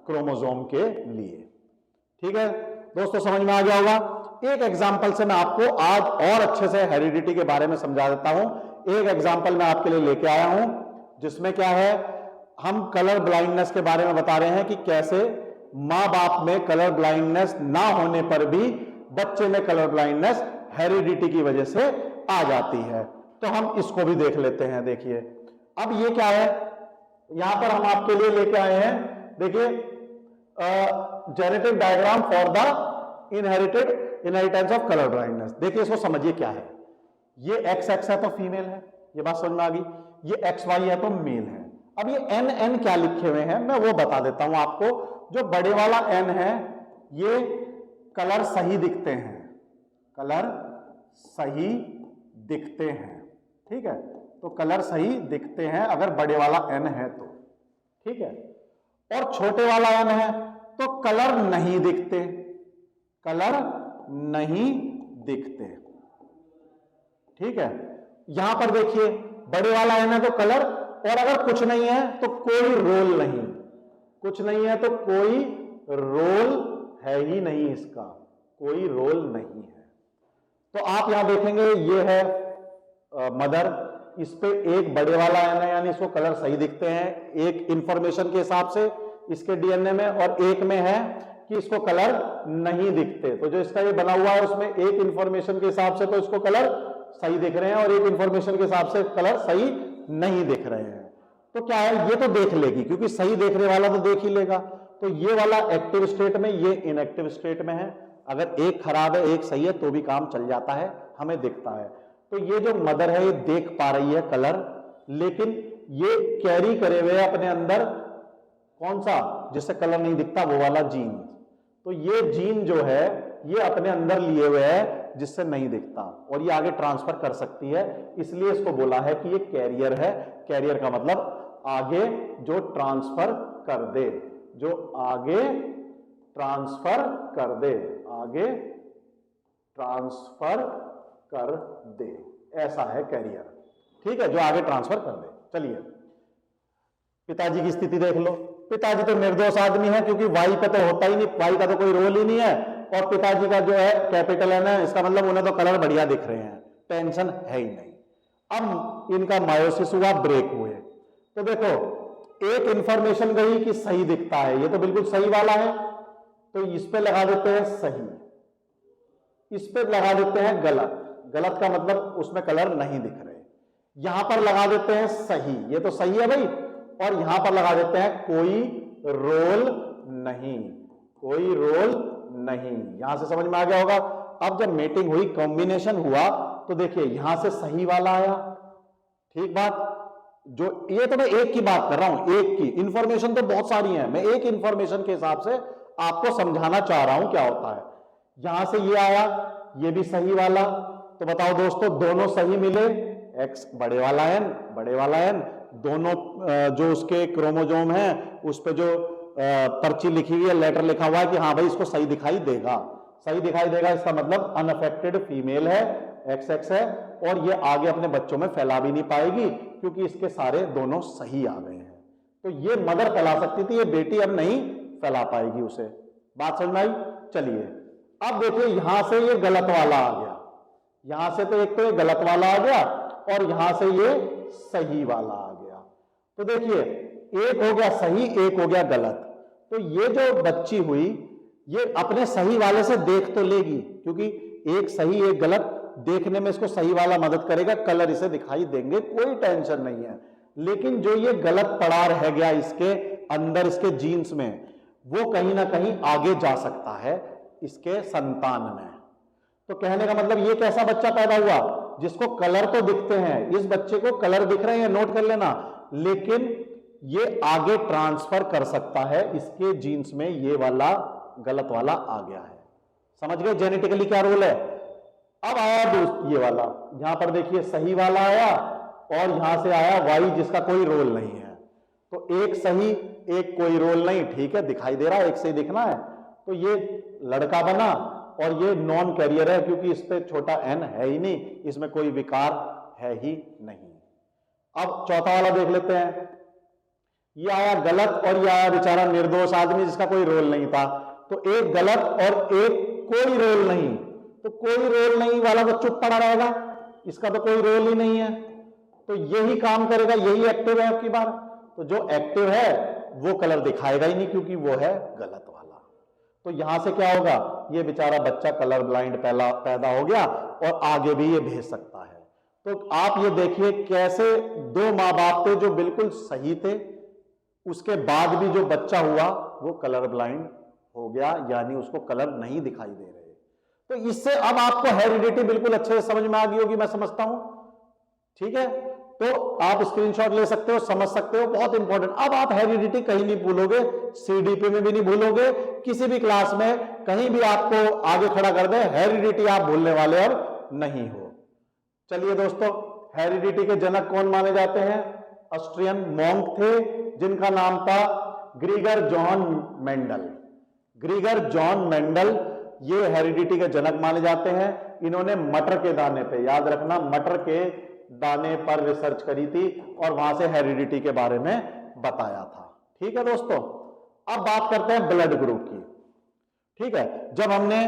क्रोमोसोम के लिए, ठीक है दोस्तों, समझ में आ गया होगा। एक एग्जांपल से मैं आपको आज और अच्छे से हेरिडिटी के बारे में समझा देता हूं। एक एग्जांपल मैं आपके लिए लेके आया हूं, जिसमें क्या है, हम कलर ब्लाइंडनेस के बारे में बता रहे हैं कि कैसे मां बाप में कलर ब्लाइंडनेस ना होने पर भी बच्चे में कलर ब्लाइंडनेस हेरिडिटी की वजह से आ जाती है। तो हम इसको भी देख लेते हैं। देखिए अब ये क्या है, यहां पर हम आपके लिए लेके आए हैं, देखिए genetic diagram for the inheritance of colour blindness. देखिए इसको समझिए क्या है। ये एक्स एक्स है तो फीमेल है, ये बात समझ में आ गई। ये एक्स वाई है तो मेल है। अब ये एन एन क्या लिखे हुए हैं मैं वो बता देता हूं आपको। जो बड़े वाला एन है ये कलर सही दिखते हैं, कलर सही दिखते हैं, ठीक है। तो कलर सही दिखते हैं अगर बड़े वाला एन है तो, ठीक है। और छोटे वाला एन है तो कलर नहीं दिखते, कलर नहीं दिखते, ठीक है। यहां पर देखिए बड़े वाला एन है तो कलर, और अगर कुछ नहीं है तो कोई रोल नहीं, कुछ नहीं है तो कोई रोल है ही नहीं, इसका कोई रोल नहीं है। तो आप यहां देखेंगे ये है मदर, इस पे एक बड़े वाला एन है, यानी इसको कलर सही दिखते हैं एक इंफॉर्मेशन के हिसाब से इसके डीएनए में, और एक में है कि इसको कलर नहीं दिखते। तो जो इसका ये बना हुआ है उसमें एक इंफॉर्मेशन के हिसाब से तो इसको कलर सही दिख रहे हैं और एक इंफॉर्मेशन के हिसाब से कलर सही नहीं दिख रहे हैं। तो क्या है, ये तो देख लेगी क्योंकि सही देखने वाला तो देख ही लेगा। तो ये वाला एक्टिव स्टेट में, ये इनएक्टिव स्टेट में है। अगर एक खराब है एक सही है तो भी काम चल जाता है, हमें दिखता है। तो ये जो मदर है ये देख पा रही है कलर, लेकिन ये कैरी करे हुए अपने अंदर कौन सा, जिससे कलर नहीं दिखता, वो वाला जीन। तो ये जीन जो है ये अपने अंदर लिए हुए है जिससे नहीं दिखता, और ये आगे ट्रांसफर कर सकती है, इसलिए इसको बोला है कि ये कैरियर है। कैरियर का मतलब आगे जो ट्रांसफर कर दे, जो आगे ट्रांसफर कर दे, आगे ट्रांसफर कर दे, ऐसा है कैरियर। ठीक है, जो आगे ट्रांसफर कर दे। चलिए पिताजी की स्थिति देख लो। पिताजी तो निर्दोष आदमी है क्योंकि वाई पे तो होता ही नहीं, वाई का तो कोई रोल ही नहीं है, और पिताजी का जो है कैपिटल है ना, इसका मतलब उन्हें तो कलर बढ़िया दिख रहे हैं, टेंशन है ही नहीं। अब इनका मायोसिस हुआ, ब्रेक हुए, तो देखो एक इंफॉर्मेशन गई कि सही दिखता है, ये तो बिल्कुल सही वाला है, तो इस पे लगा देते हैं सही, इस पे लगा देते हैं गलत। गलत का मतलब उसमें कलर नहीं दिख रहे। यहां पर लगा देते हैं सही, ये तो सही है भाई, और यहां पर लगा देते हैं कोई रोल नहीं, कोई रोल नहीं। यहां से समझ में आ गया होगा। अब जब मेटिंग हुई, कॉम्बिनेशन हुआ, तो देखिए यहां से सही वाला आया। ठीक बात, जो ये तो मैं एक की बात कर रहा हूं, एक की इंफॉर्मेशन तो बहुत सारी है, मैं एक इंफॉर्मेशन के हिसाब से आपको समझाना चाह रहा हूं क्या होता है। यहां से ये आया, ये भी सही वाला, तो बताओ दोस्तों दोनों सही मिले, एक्स बड़े वाला एन, बड़े वाला एन, दोनों जो उसके क्रोमोजोम है उस पे जो पर्ची लिखी हुई है, लेटर लिखा हुआ है कि हाँ भाई इसको सही दिखाई देगा, सही दिखाई देगा, इसका मतलब अनअफेक्टेड फीमेल है, XX है, और ये आगे अपने बच्चों में फैला भी नहीं पाएगी क्योंकि इसके सारे दोनों सही आ गए हैं। तो ये मदर फैला सकती थी, ये बेटी अब नहीं फैला पाएगी उसे। बात समझ में आई? चलिए अब देखिए यहां से ये गलत वाला आ गया, यहां से तो एक तो ये गलत वाला आ गया और यहां से ये सही वाला आ गया। तो देखिए एक हो गया सही, एक हो गया गलत। तो ये जो बच्ची हुई ये अपने सही वाले से देख तो लेगी, क्योंकि एक सही एक गलत, देखने में इसको सही वाला मदद करेगा, कलर इसे दिखाई देंगे, कोई टेंशन नहीं है। लेकिन जो ये गलत पड़ा रह गया इसके अंदर, इसके जीन्स में, वो कहीं ना कहीं आगे जा सकता है इसके संतान में। तो कहने का मतलब ये कैसा बच्चा पैदा हुआ जिसको कलर तो दिखते हैं, इस बच्चे को कलर दिख रहे हैं, नोट कर लेना, लेकिन ये आगे ट्रांसफर कर सकता है, इसके जीन्स में ये वाला गलत वाला आ गया है। समझ गए जेनेटिकली क्या रोल है? अब आया दोस्त ये वाला, यहां पर देखिए सही वाला आया और यहां से आया वाई जिसका कोई रोल नहीं है। तो एक सही एक कोई रोल नहीं, ठीक है, दिखाई दे रहा है, एक सही दिखना है, तो ये लड़का बना और ये नॉन कैरियर है क्योंकि इस पे छोटा एन है ही नहीं, इसमें कोई विकार है ही नहीं। अब चौथा वाला देख लेते हैं। ये आया गलत और ये आया बेचारा निर्दोष आदमी जिसका कोई रोल नहीं था। तो एक गलत और एक कोई रोल नहीं, तो कोई रोल नहीं वाला तो चुप पड़ा रहेगा, इसका तो कोई रोल ही नहीं है, तो यही काम करेगा, यही एक्टिव है आपकी बार। तो जो एक्टिव है वो कलर दिखाएगा ही नहीं क्योंकि वो है गलत वाला। तो यहां से क्या होगा, ये बेचारा बच्चा कलर ब्लाइंड पैदा हो गया और आगे भी ये भेज सकता है। तो आप ये देखिए कैसे दो माँ बाप थे जो बिल्कुल सही थे, उसके बाद भी जो बच्चा हुआ वो कलर ब्लाइंड हो गया, यानी उसको कलर नहीं दिखाई दे रहे। तो इससे अब आपको हेरिडिटी बिल्कुल अच्छे से समझ में आ गई होगी, मैं समझता हूं। ठीक है, तो आप स्क्रीनशॉट ले सकते हो, समझ सकते हो, बहुत इंपॉर्टेंट। अब आप हेरिडिटी कहीं नहीं भूलोगे, सीडीपी में भी नहीं भूलोगे, किसी भी क्लास में कहीं भी आपको आगे खड़ा कर दे, हेरिडिटी आप भूलने वाले अब नहीं हो। चलिए दोस्तों, हेरिडिटी के जनक कौन माने जाते हैं? ऑस्ट्रियन मॉन्क थे जिनका नाम था ग्रीगर जॉन मेंडल। ग्रीगर जॉन मेंडल ये हेरिडिटी के जनक माने जाते हैं। इन्होंने मटर के दाने पे, याद रखना, मटर के दाने पर रिसर्च करी थी और वहां से हेरिडिटी के बारे में बताया था। ठीक है दोस्तों, अब बात करते हैं ब्लड ग्रुप की। ठीक है, जब हमने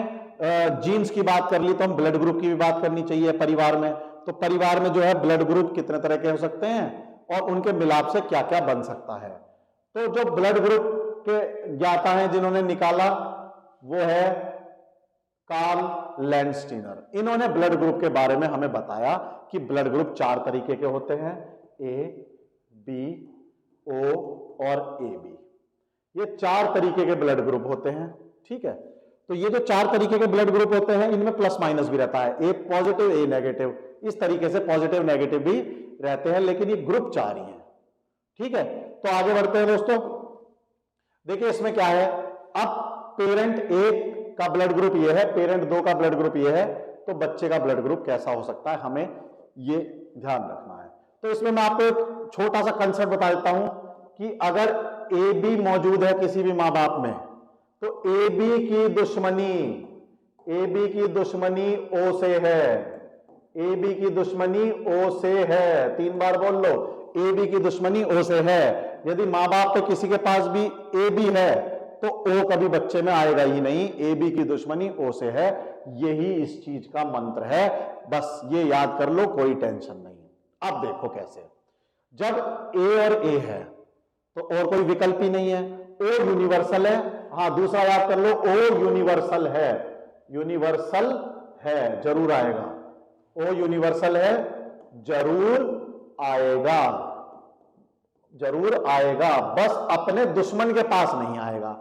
जीन्स की बात कर ली तो हम ब्लड ग्रुप की भी बात करनी चाहिए परिवार में। तो परिवार में जो है ब्लड ग्रुप कितने तरह के हो सकते हैं और उनके मिलाप से क्या क्या बन सकता है। तो जो ब्लड ग्रुप के ज्ञाता हैं जिन्होंने निकाला वो है कार्ल लैंडस्टीनर। इन्होंने ब्लड ग्रुप के बारे में हमें बताया कि ब्लड ग्रुप 4 तरीके के होते हैं, ए, बी, ओ और ए बी। ये 4 तरीके के ब्लड ग्रुप होते हैं, ठीक है। तो ये जो 4 तरीके के ब्लड ग्रुप होते हैं इनमें प्लस माइनस भी रहता है, ए पॉजिटिव ए नेगेटिव, इस तरीके से पॉजिटिव नेगेटिव भी रहते हैं, लेकिन ये ग्रुप 4 ही है, ठीक है। तो आगे बढ़ते हैं दोस्तों। देखिए इसमें क्या है, अब पेरेंट 1 का ब्लड ग्रुप ये है, पेरेंट 2 का ब्लड ग्रुप ये है, तो बच्चे का ब्लड ग्रुप कैसा हो सकता है हमें ये ध्यान रखना है। तो इसमें मैं आपको एक छोटा सा कंसेप्ट बता देता हूं कि अगर ए बी मौजूद है किसी भी मां बाप में, तो ए बी की दुश्मनी ओ से है, ए बी की दुश्मनी ओ से है, 3 बार बोल लो, ए बी की दुश्मनी ओ से है। यदि मां बाप पे किसी के पास भी ए बी है तो ओ कभी बच्चे में आएगा ही नहीं, ए बी की दुश्मनी ओ से है। यही इस चीज का मंत्र है, बस ये याद कर लो, कोई टेंशन नहीं। अब देखो कैसे, जब ए और ए है तो और कोई विकल्प ही नहीं है, ओ यूनिवर्सल है। हाँ दूसरा याद कर लो, ओ यूनिवर्सल है, यूनिवर्सल है, जरूर आएगा, ओ यूनिवर्सल है, जरूर आएगा, जरूर आएगा, बस अपने दुश्मन के पास नहीं आएगा,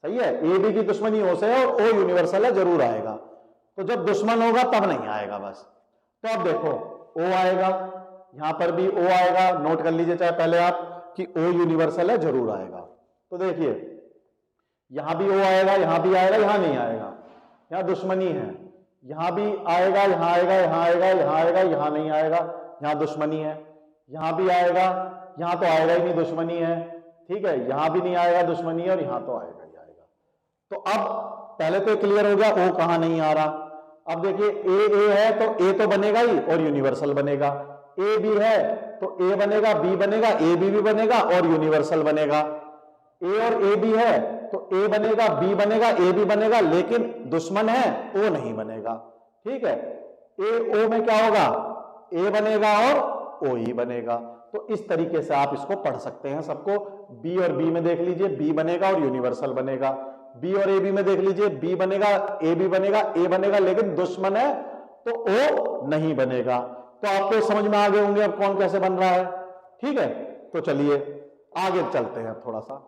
सही है। ए बी की दुश्मनी ओ से है और ओ यूनिवर्सल है, जरूर आएगा। तो जब दुश्मन होगा तब नहीं आएगा बस। तो अब देखो ओ आएगा, यहां पर भी ओ आएगा, नोट कर लीजिए चाहे पहले आप कि ओ यूनिवर्सल है, जरूर आएगा। तो देखिए यहां भी ओ आएगा, यहां भी आएगा, यहां नहीं आएगा, यहां दुश्मनी है, यहां भी आएगा, यहां आएगा, यहां आएगा, यहां आएगा, यहां नहीं आएगा, यहां दुश्मनी है, यहां भी आएगा, यहां तो आएगा ही नहीं, दुश्मनी है, ठीक है, यहां भी नहीं आएगा, दुश्मनी है, और यहां तो आएगा ही आएगा। तो अब पहले तो क्लियर हो गया ओ कहां नहीं आ रहा। अब देखिए ए है तो ए तो बनेगा ही और यूनिवर्सल बनेगा, ए बी है तो ए बनेगा, बी बनेगा, ए बी भी बनेगा और यूनिवर्सल बनेगा। ए और ए बी है तो ए बनेगा, बी बनेगा, ए बी बनेगा, लेकिन दुश्मन है ओ नहीं बनेगा, ठीक है। ए ओ में क्या होगा, ए बनेगा और ओ ही बनेगा। तो इस तरीके से आप इसको पढ़ सकते हैं सबको। बी और बी में देख लीजिए, बी बनेगा और यूनिवर्सल बनेगा। बी और ए बी में देख लीजिए, बी बनेगा, ए बी बनेगा, ए बनेगा, लेकिन दुश्मन है तो ओ नहीं बनेगा। तो आपको समझ में आ गए होंगे अब कौन कैसे बन रहा है, ठीक है। तो चलिए आगे चलते हैं, थोड़ा सा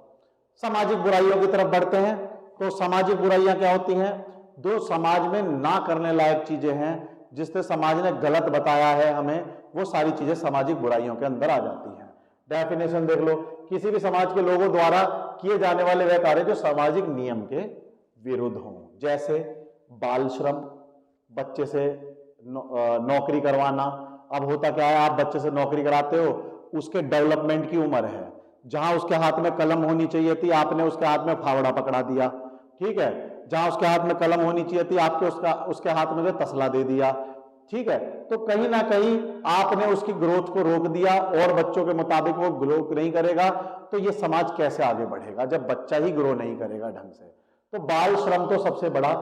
सामाजिक बुराइयों की तरफ बढ़ते हैं। तो सामाजिक बुराइयां क्या होती हैं, जो समाज में ना करने लायक चीजें हैं, जिससे समाज ने गलत बताया है हमें, वो सारी चीजें सामाजिक बुराइयों के अंदर आ जाती हैं। डेफिनेशन देख लो, किसी भी समाज के लोगों द्वारा किए जाने वाले वह कार्य जो सामाजिक नियम के विरुद्ध हों, जैसे बाल श्रम, बच्चे से नौकरी करवाना। अब होता क्या है, आप बच्चे से नौकरी कराते हो, उसके डेवलपमेंट की उम्र है, जहां उसके हाथ में कलम होनी चाहिए थी आपने उसके हाथ में फावड़ा पकड़ा दिया, ठीक है। जहां उसके हाथ में कलम होनी चाहिए थी आपके उसके हाथ में जो तसला दे दिया, ठीक है। तो कहीं ना कहीं आपने उसकी ग्रोथ को रोक दिया और बच्चों के मुताबिक वो ग्रो नहीं करेगा, तो ये समाज कैसे आगे बढ़ेगा जब बच्चा ही ग्रो नहीं करेगा ढंग से। तो बाल श्रम तो सबसे बड़ा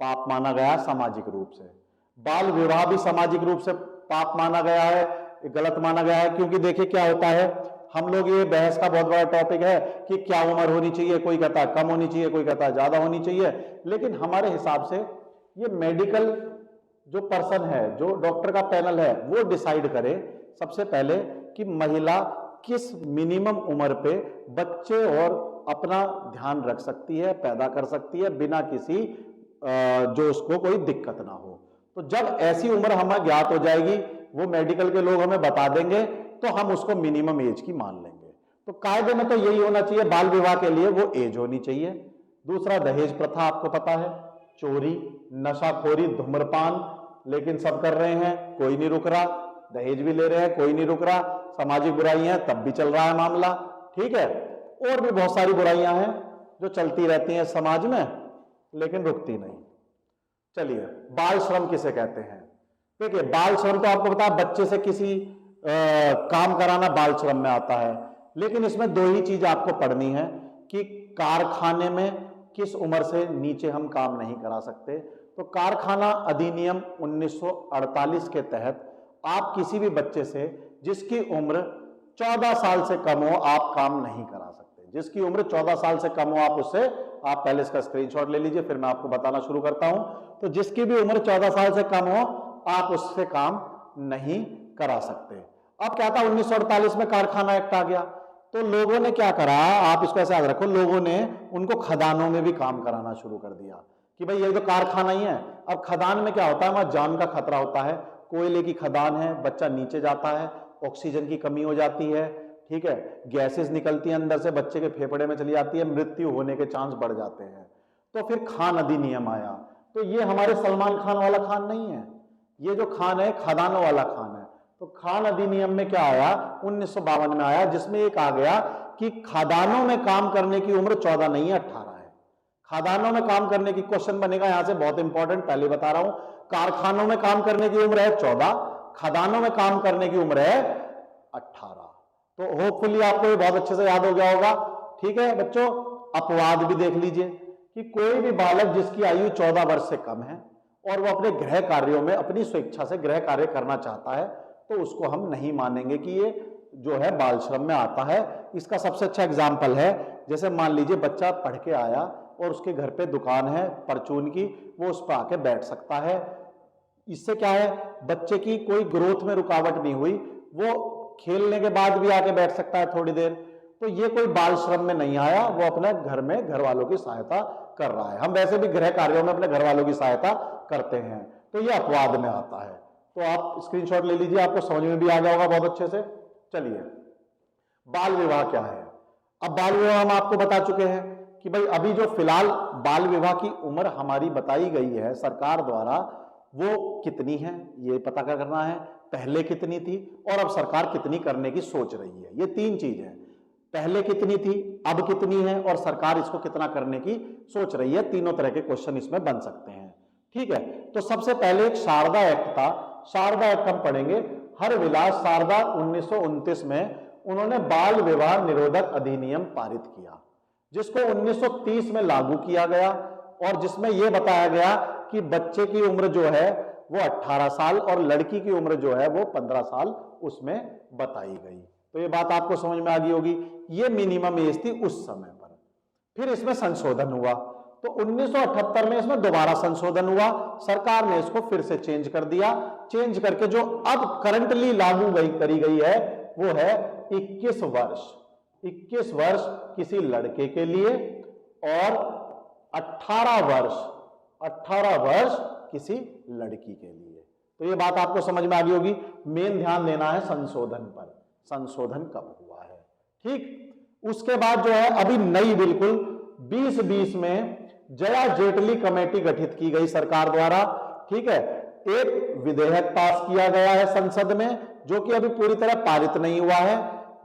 पाप माना गया सामाजिक रूप से। बाल विवाह भी सामाजिक रूप से पाप माना गया है, गलत माना गया है, क्योंकि देखिए क्या होता है, हम लोग ये बहस का बहुत बड़ा टॉपिक है कि क्या उम्र होनी चाहिए, कोई कहता है कम होनी चाहिए, कोई कहता है ज्यादा होनी चाहिए। लेकिन हमारे हिसाब से ये मेडिकल जो पर्सन है, जो डॉक्टर का पैनल है, वो डिसाइड करे सबसे पहले कि महिला किस मिनिमम उम्र पे बच्चे और अपना ध्यान रख सकती है, पैदा कर सकती है, बिना किसी जो उसको कोई दिक्कत ना हो। तो जब ऐसी उम्र हमें ज्ञात हो जाएगी, वो मेडिकल के लोग हमें बता देंगे, तो हम उसको मिनिमम एज की मान लेंगे। तो कायदे में तो यही होना चाहिए, बाल विवाह के लिए वो एज होनी चाहिए। दूसरा दहेज प्रथा, आपको पता है, चोरी, नशाखोरी, धूम्रपान, लेकिन सब कर रहे हैं, कोई नहीं रुक रहा, दहेज भी ले रहे हैं, कोई नहीं रुक रहा, सामाजिक बुराइयां तब भी चल रहा है मामला, ठीक है। और भी बहुत सारी बुराइयां हैं जो चलती रहती हैं समाज में, लेकिन रुकती नहीं। चलिए, बाल श्रम किसे कहते हैं? देखिए, बाल श्रम तो आपको पता है, बच्चे से किसी काम कराना बाल श्रम में आता है। लेकिन इसमें दो ही चीज आपको पढ़नी है कि कारखाने में किस उम्र से नीचे हम काम नहीं करा सकते। तो कारखाना अधिनियम 1948 के तहत आप किसी भी बच्चे से जिसकी उम्र 14 साल से कम हो आप काम नहीं करा सकते। जिसकी उम्र 14 साल से कम हो आप उससे, आप पहले इसका स्क्रीनशॉट ले लीजिए फिर मैं आपको बताना शुरू करता हूं। तो जिसकी भी उम्र 14 साल से कम हो आप उससे काम नहीं करा सकते। अब क्या था, 1948 में कारखाना एक्ट आ गया, तो लोगों ने क्या करा, आप इसको ऐसे याद रखो, लोगों ने उनको खदानों में भी काम कराना शुरू कर दिया कि भाई ये तो कारखाना ही है। अब खदान में क्या होता है, वहां जान का खतरा होता है, कोयले की खदान है, बच्चा नीचे जाता है, ऑक्सीजन की कमी हो जाती है, ठीक है, गैसेस निकलती हैं अंदर से, बच्चे के फेफड़े में चली जाती है, मृत्यु होने के चांस बढ़ जाते हैं। तो फिर खान अधिनियम आया। तो ये हमारे सलमान खान वाला खान नहीं है, ये जो खान है खदानों वाला खान है। तो खान अधिनियम में क्या आया, 1952 में आया, जिसमें एक आ गया कि खदानों में काम करने की उम्र 14 नहीं है 18 है। खदानों में काम करने की, क्वेश्चन बनेगा यहां से बहुत इंपॉर्टेंट, पहले बता रहा हूं, कारखानों में काम करने की उम्र है 14, खदानों में काम करने की उम्र है 18। तो होपफुली आपको ये बहुत अच्छे से याद हो गया होगा। ठीक है बच्चों, अपवाद भी देख लीजिए कि कोई भी बालक जिसकी आयु 14 वर्ष से कम है और वो अपने गृह कार्यों में अपनी स्वेच्छा से गृह कार्य करना चाहता है तो उसको हम नहीं मानेंगे कि ये जो है बाल श्रम में आता है। इसका सबसे अच्छा एग्जाम्पल है, जैसे मान लीजिए बच्चा पढ़ के आया और उसके घर पे दुकान है परचून की, वो उस पर आके बैठ सकता है। इससे क्या है, बच्चे की कोई ग्रोथ में रुकावट नहीं हुई, वो खेलने के बाद भी आके बैठ सकता है थोड़ी देर। तो ये कोई बाल श्रम में नहीं आया, वो अपने घर में घर वालों की सहायता कर रहा है। हम वैसे भी गृह कार्यों में अपने घर वालों की सहायता करते हैं, तो ये अपवाद में आता है। तो आप स्क्रीनशॉट ले लीजिए, आपको समझ में भी आ जाएगा बहुत अच्छे से। चलिए, बाल विवाह क्या है। अब बाल विवाह हम आपको बता चुके हैं कि भाई अभी जो फिलहाल बाल विवाह की उम्र हमारी बताई गई है सरकार द्वारा, वो कितनी है ये पता करना है, पहले कितनी थी और अब सरकार कितनी करने की सोच रही है। ये तीन चीज है, पहले कितनी थी, अब कितनी है और सरकार इसको कितना करने की सोच रही है। तीनों तरह के क्वेश्चन इसमें बन सकते हैं। ठीक है, तो सबसे पहले एक शारदा एक्ट था, शारदा एक्ट हम पढ़ेंगे। हरविलास शारदा 1929 में उन्होंने बाल विवाह निरोधक अधिनियम पारित किया, जिसको 1930 में लागू किया गया और जिसमें यह बताया गया कि बच्चे की उम्र जो है वो 18 साल और लड़की की उम्र जो है वो 15 साल उसमें बताई गई। तो ये बात आपको समझ में आ गई होगी। ये मिनिमम एज थी उस समय पर। फिर इसमें संशोधन हुआ, तो 1978 में इसमें दोबारा संशोधन हुआ, सरकार ने इसको फिर से चेंज कर दिया। चेंज करके जो अब करंटली लागू करी गई है वो है 21 वर्ष। 21 वर्ष किसी लड़के के लिए और 18 वर्ष किसी लड़की के लिए। तो ये बात आपको समझ में आ गई होगी। मेन ध्यान देना है संशोधन पर, संशोधन कब हुआ है। ठीक, उसके बाद जो है अभी नई बिल्कुल 2020 में जया जेटली कमेटी गठित की गई सरकार द्वारा। ठीक है, एक विधेयक पास किया गया है संसद में जो कि अभी पूरी तरह पारित नहीं हुआ है,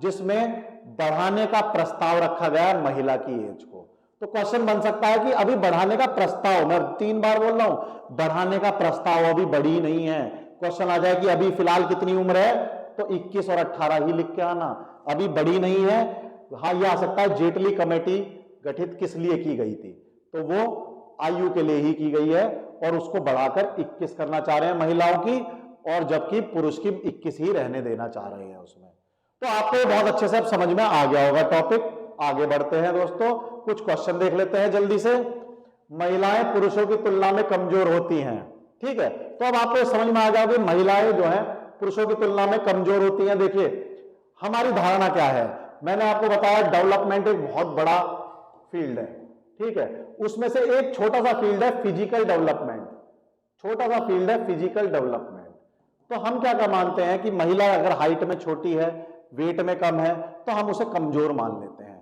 जिसमें बढ़ाने का प्रस्ताव रखा गया है महिला की एज को। तो क्वेश्चन बन सकता है कि अभी बढ़ाने का प्रस्ताव, मैं 3 बार बोल रहा हूं, बढ़ाने का प्रस्ताव अभी बढ़ी नहीं है। क्वेश्चन आ जाए कि अभी फिलहाल कितनी उम्र है, तो 21 और 18 ही लिख के आना, अभी बढ़ी नहीं है। हाँ, यह आ सकता है जेटली कमेटी गठित किस लिए की गई थी, तो वो आयु के लिए ही की गई है और उसको बढ़ाकर 21 करना चाह रहे हैं महिलाओं की, और जबकि पुरुष की 21 ही रहने देना चाह रहे हैं उसमें। तो आपको बहुत अच्छे से अब समझ में आ गया होगा टॉपिक। आगे बढ़ते हैं दोस्तों, कुछ क्वेश्चन देख लेते हैं जल्दी से। महिलाएं पुरुषों की तुलना में कमजोर होती हैं। ठीक है, तो अब आपको समझ में आ जाओगे कि महिलाएं जो हैं पुरुषों की तुलना में कमजोर होती हैं। देखिए हमारी धारणा क्या है, मैंने आपको बताया डेवलपमेंट एक बहुत बड़ा फील्ड है। ठीक है, उसमें से एक छोटा सा फील्ड है फिजिकल डेवलपमेंट, छोटा सा फील्ड है फिजिकल डेवलपमेंट। तो हम क्या मानते हैं कि महिला अगर हाइट में छोटी है, वेट में कम है, तो हम उसे कमजोर मान लेते हैं।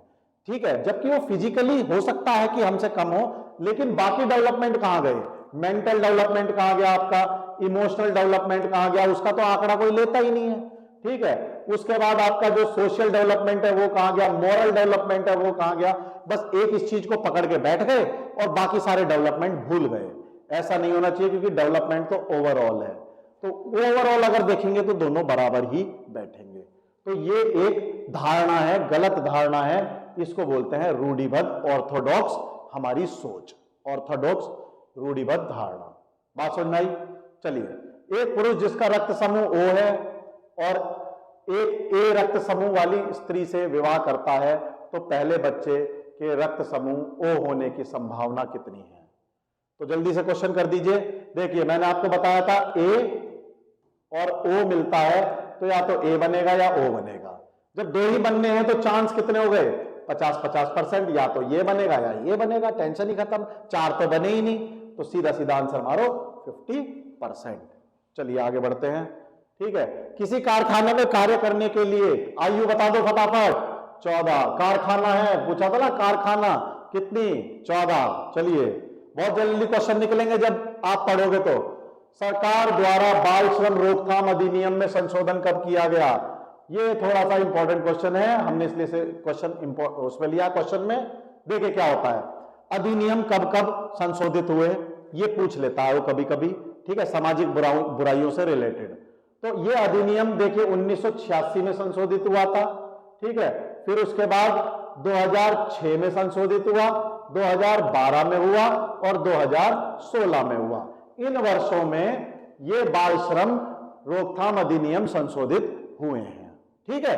ठीक है, जबकि वो फिजिकली हो सकता है कि हमसे कम हो, लेकिन बाकी डेवलपमेंट कहां गए, मेंटल डेवलपमेंट कहां गया आपका, इमोशनल डेवलपमेंट कहां गया, उसका तो आंकड़ा कोई लेता ही नहीं है। ठीक है, उसके बाद आपका जो सोशल डेवलपमेंट है वो कहां गया, मोरल डेवलपमेंट है वो कहां गया। बस एक इस चीज को पकड़ के बैठ गए और बाकी सारे डेवलपमेंट भूल गए। ऐसा नहीं होना चाहिए, क्योंकि डेवलपमेंट तो ओवरऑल है। तो ओवरऑल अगर देखेंगे तो दोनों बराबर ही बैठेंगे। तो ये एक धारणा है, गलत धारणा है, इसको बोलते हैं रूढ़िबद्ध ऑर्थोडॉक्स हमारी सोच, ऑर्थोडॉक्स रूढ़िबद्ध धारणा। बात समझ में आई? चलिए एक पुरुष जिसका रक्त समूह O है और एक A रक्त समूह वाली स्त्री से विवाह करता है, तो पहले बच्चे के रक्त समूह O होने की संभावना कितनी है? तो जल्दी से क्वेश्चन कर दीजिए। देखिए, मैंने आपको बताया था A और O मिलता है तो या तो A बनेगा या O बनेगा। जब दो ही बनने हैं तो चांस कितने हो गए? 50-50%, या तो ये बनेगा या ये बनेगा। टेंशन ही खत्म, चार तो बने ही नहीं, तो सीधा सीधा आंसर मारो 50%। चलिए आगे बढ़ते हैं। ठीक है, किसी कारखाने में कार्य करने के लिए आयु बता दो फटाफट। 14। कारखाना है, पूछा था ना कारखाना, कितनी? 14। चलिए बहुत जल्दी क्वेश्चन निकलेंगे जब आप पढ़ोगे तो। सरकार द्वारा बाल श्रम रोकथाम अधिनियम में संशोधन कब किया गया? ये थोड़ा सा इंपॉर्टेंट क्वेश्चन है, हमने इसलिए से क्वेश्चन उसमें लिया क्वेश्चन में। देखिए क्या होता है, अधिनियम कब कब संशोधित हुए ये पूछ लेता है वो कभी कभी। ठीक है, सामाजिक बुराइयों से रिलेटेड। तो ये अधिनियम देखिए 1986 में संशोधित हुआ था। ठीक है, फिर उसके बाद 2006 में संशोधित हुआ, 2012 में हुआ और 2016 में हुआ। इन वर्षों में ये बाल श्रम रोकथाम अधिनियम संशोधित हुए हैं। ठीक है,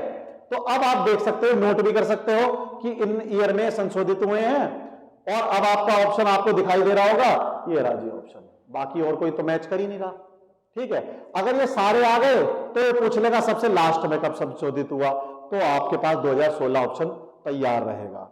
तो अब आप देख सकते हो, नोट भी कर सकते हो कि इन ईयर में संशोधित हुए हैं। और अब आपका ऑप्शन आपको दिखाई दे रहा होगा, ये रहा जी ऑप्शन, बाकी और कोई तो मैच कर ही नहीं रहा। ठीक है, अगर ये सारे आ गए तो ये पूछ लेगा सबसे लास्ट में कब संशोधित हुआ, तो आपके पास 2016 ऑप्शन तैयार रहेगा।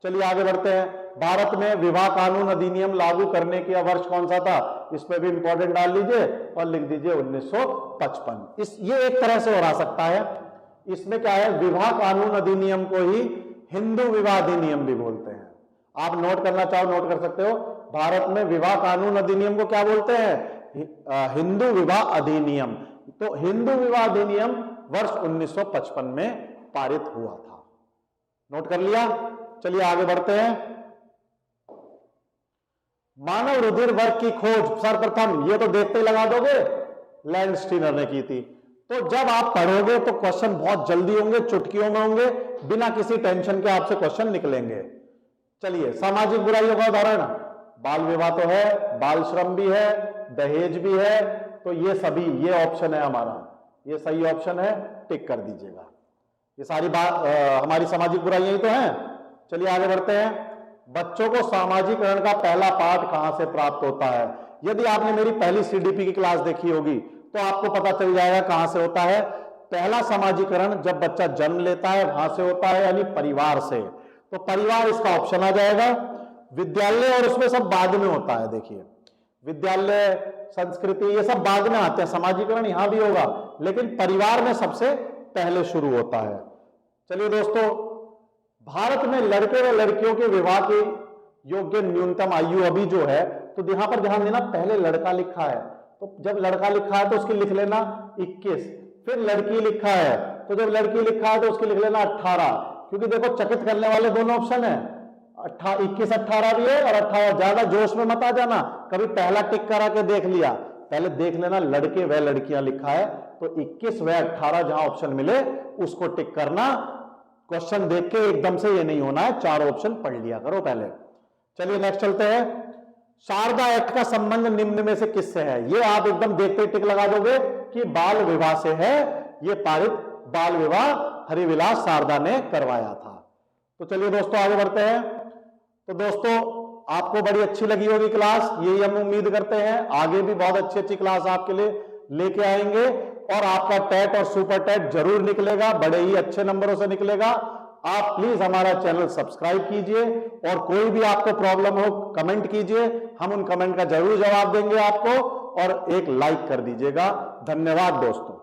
चलिए आगे बढ़ते हैं। भारत में विवाह कानून अधिनियम लागू करने का वर्ष कौन सा था? इसमें भी इंपॉर्टेंट डाल लीजिए और लिख दीजिए 1955। ये एक तरह से हो रहा सकता है। इसमें क्या है, विवाह कानून अधिनियम को ही हिंदू विवाह अधिनियम भी बोलते हैं। आप नोट करना चाहो नोट कर सकते हो। भारत में विवाह कानून अधिनियम को क्या बोलते हैं? हिंदू विवाह अधिनियम। तो हिंदू विवाह अधिनियम वर्ष 1955 में पारित हुआ था। नोट कर लिया। चलिए आगे बढ़ते हैं। मानव रुधिर वर्ग की खोज सर्वप्रथम, ये तो देखते ही लगा दोगे, लैंडस्टीनर ने की थी। तो जब आप पढ़ोगे तो क्वेश्चन बहुत जल्दी होंगे, चुटकियों में होंगे, बिना किसी टेंशन के आपसे क्वेश्चन निकलेंगे। चलिए, सामाजिक बुराइयों का उदाहरण, बाल विवाह तो है, बाल श्रम भी है, दहेज भी है, तो ये सभी, ये ऑप्शन है हमारा, ये सही ऑप्शन है, टिक कर दीजिएगा। ये सारी बात हमारी सामाजिक बुराइयां ही तो हैं। चलिए आगे बढ़ते हैं। बच्चों को सामाजिकरण का पहला पाठ कहां से प्राप्त होता है? यदि आपने मेरी पहली सीडीपी की क्लास देखी होगी तो आपको पता चल जाएगा कहां से होता है। पहला सामाजिकरण जब बच्चा जन्म लेता है वहां से होता है, यानी परिवार से। तो परिवार इसका ऑप्शन आ जाएगा। विद्यालय और उसमें सब बाद में होता है। देखिए, विद्यालय, संस्कृति, ये सब बाद में आते हैं, सामाजिकरण यहां भी होगा, लेकिन परिवार में सबसे पहले शुरू होता है। चलिए दोस्तों, भारत में लड़के व लड़कियों के विवाह की योग्य न्यूनतम आयु अभी जो है, तो यहां पर ध्यान देना, पहले लड़का लिखा है, तो जब लड़का लिखा है तो उसकी लिख लेना 21। फिर लड़की लिखा है, तो जब लड़की लिखा है तो उसकी लिख लेना 18, क्योंकि देखो चकित करने वाले दोनों ऑप्शन है, 21, 18 भी है और 18। ज्यादा जोश में मत आ जाना, कभी पहला टिक करा के देख लिया, पहले देख लेना लड़के व लड़कियां लिखा है, तो 21 व 18 जहां ऑप्शन मिले उसको टिक करना। क्वेश्चन देख के एकदम से ये नहीं होना है, चार ऑप्शन पढ़ लिया करो पहले। चलिए नेक्स्ट चलते हैं। शारदा एक्ट का संबंध निम्न में से किससे है? ये आप एकदम देखते टिक लगा दोगे कि बाल विवाह से है। ये पारित बाल विवाह हरिविलास शारदा ने करवाया था। तो चलिए दोस्तों आगे बढ़ते हैं। तो दोस्तों, आपको बड़ी अच्छी लगी होगी क्लास, यही हम उम्मीद करते हैं। आगे भी बहुत अच्छी अच्छी क्लास आपके लिए लेके आएंगे और आपका टेट और सुपर टेट जरूर निकलेगा, बड़े ही अच्छे नंबरों से निकलेगा। आप प्लीज हमारा चैनल सब्सक्राइब कीजिए और कोई भी आपको प्रॉब्लम हो कमेंट कीजिए, हम उन कमेंट का जरूर जवाब देंगे आपको, और एक लाइक कर दीजिएगा। धन्यवाद दोस्तों।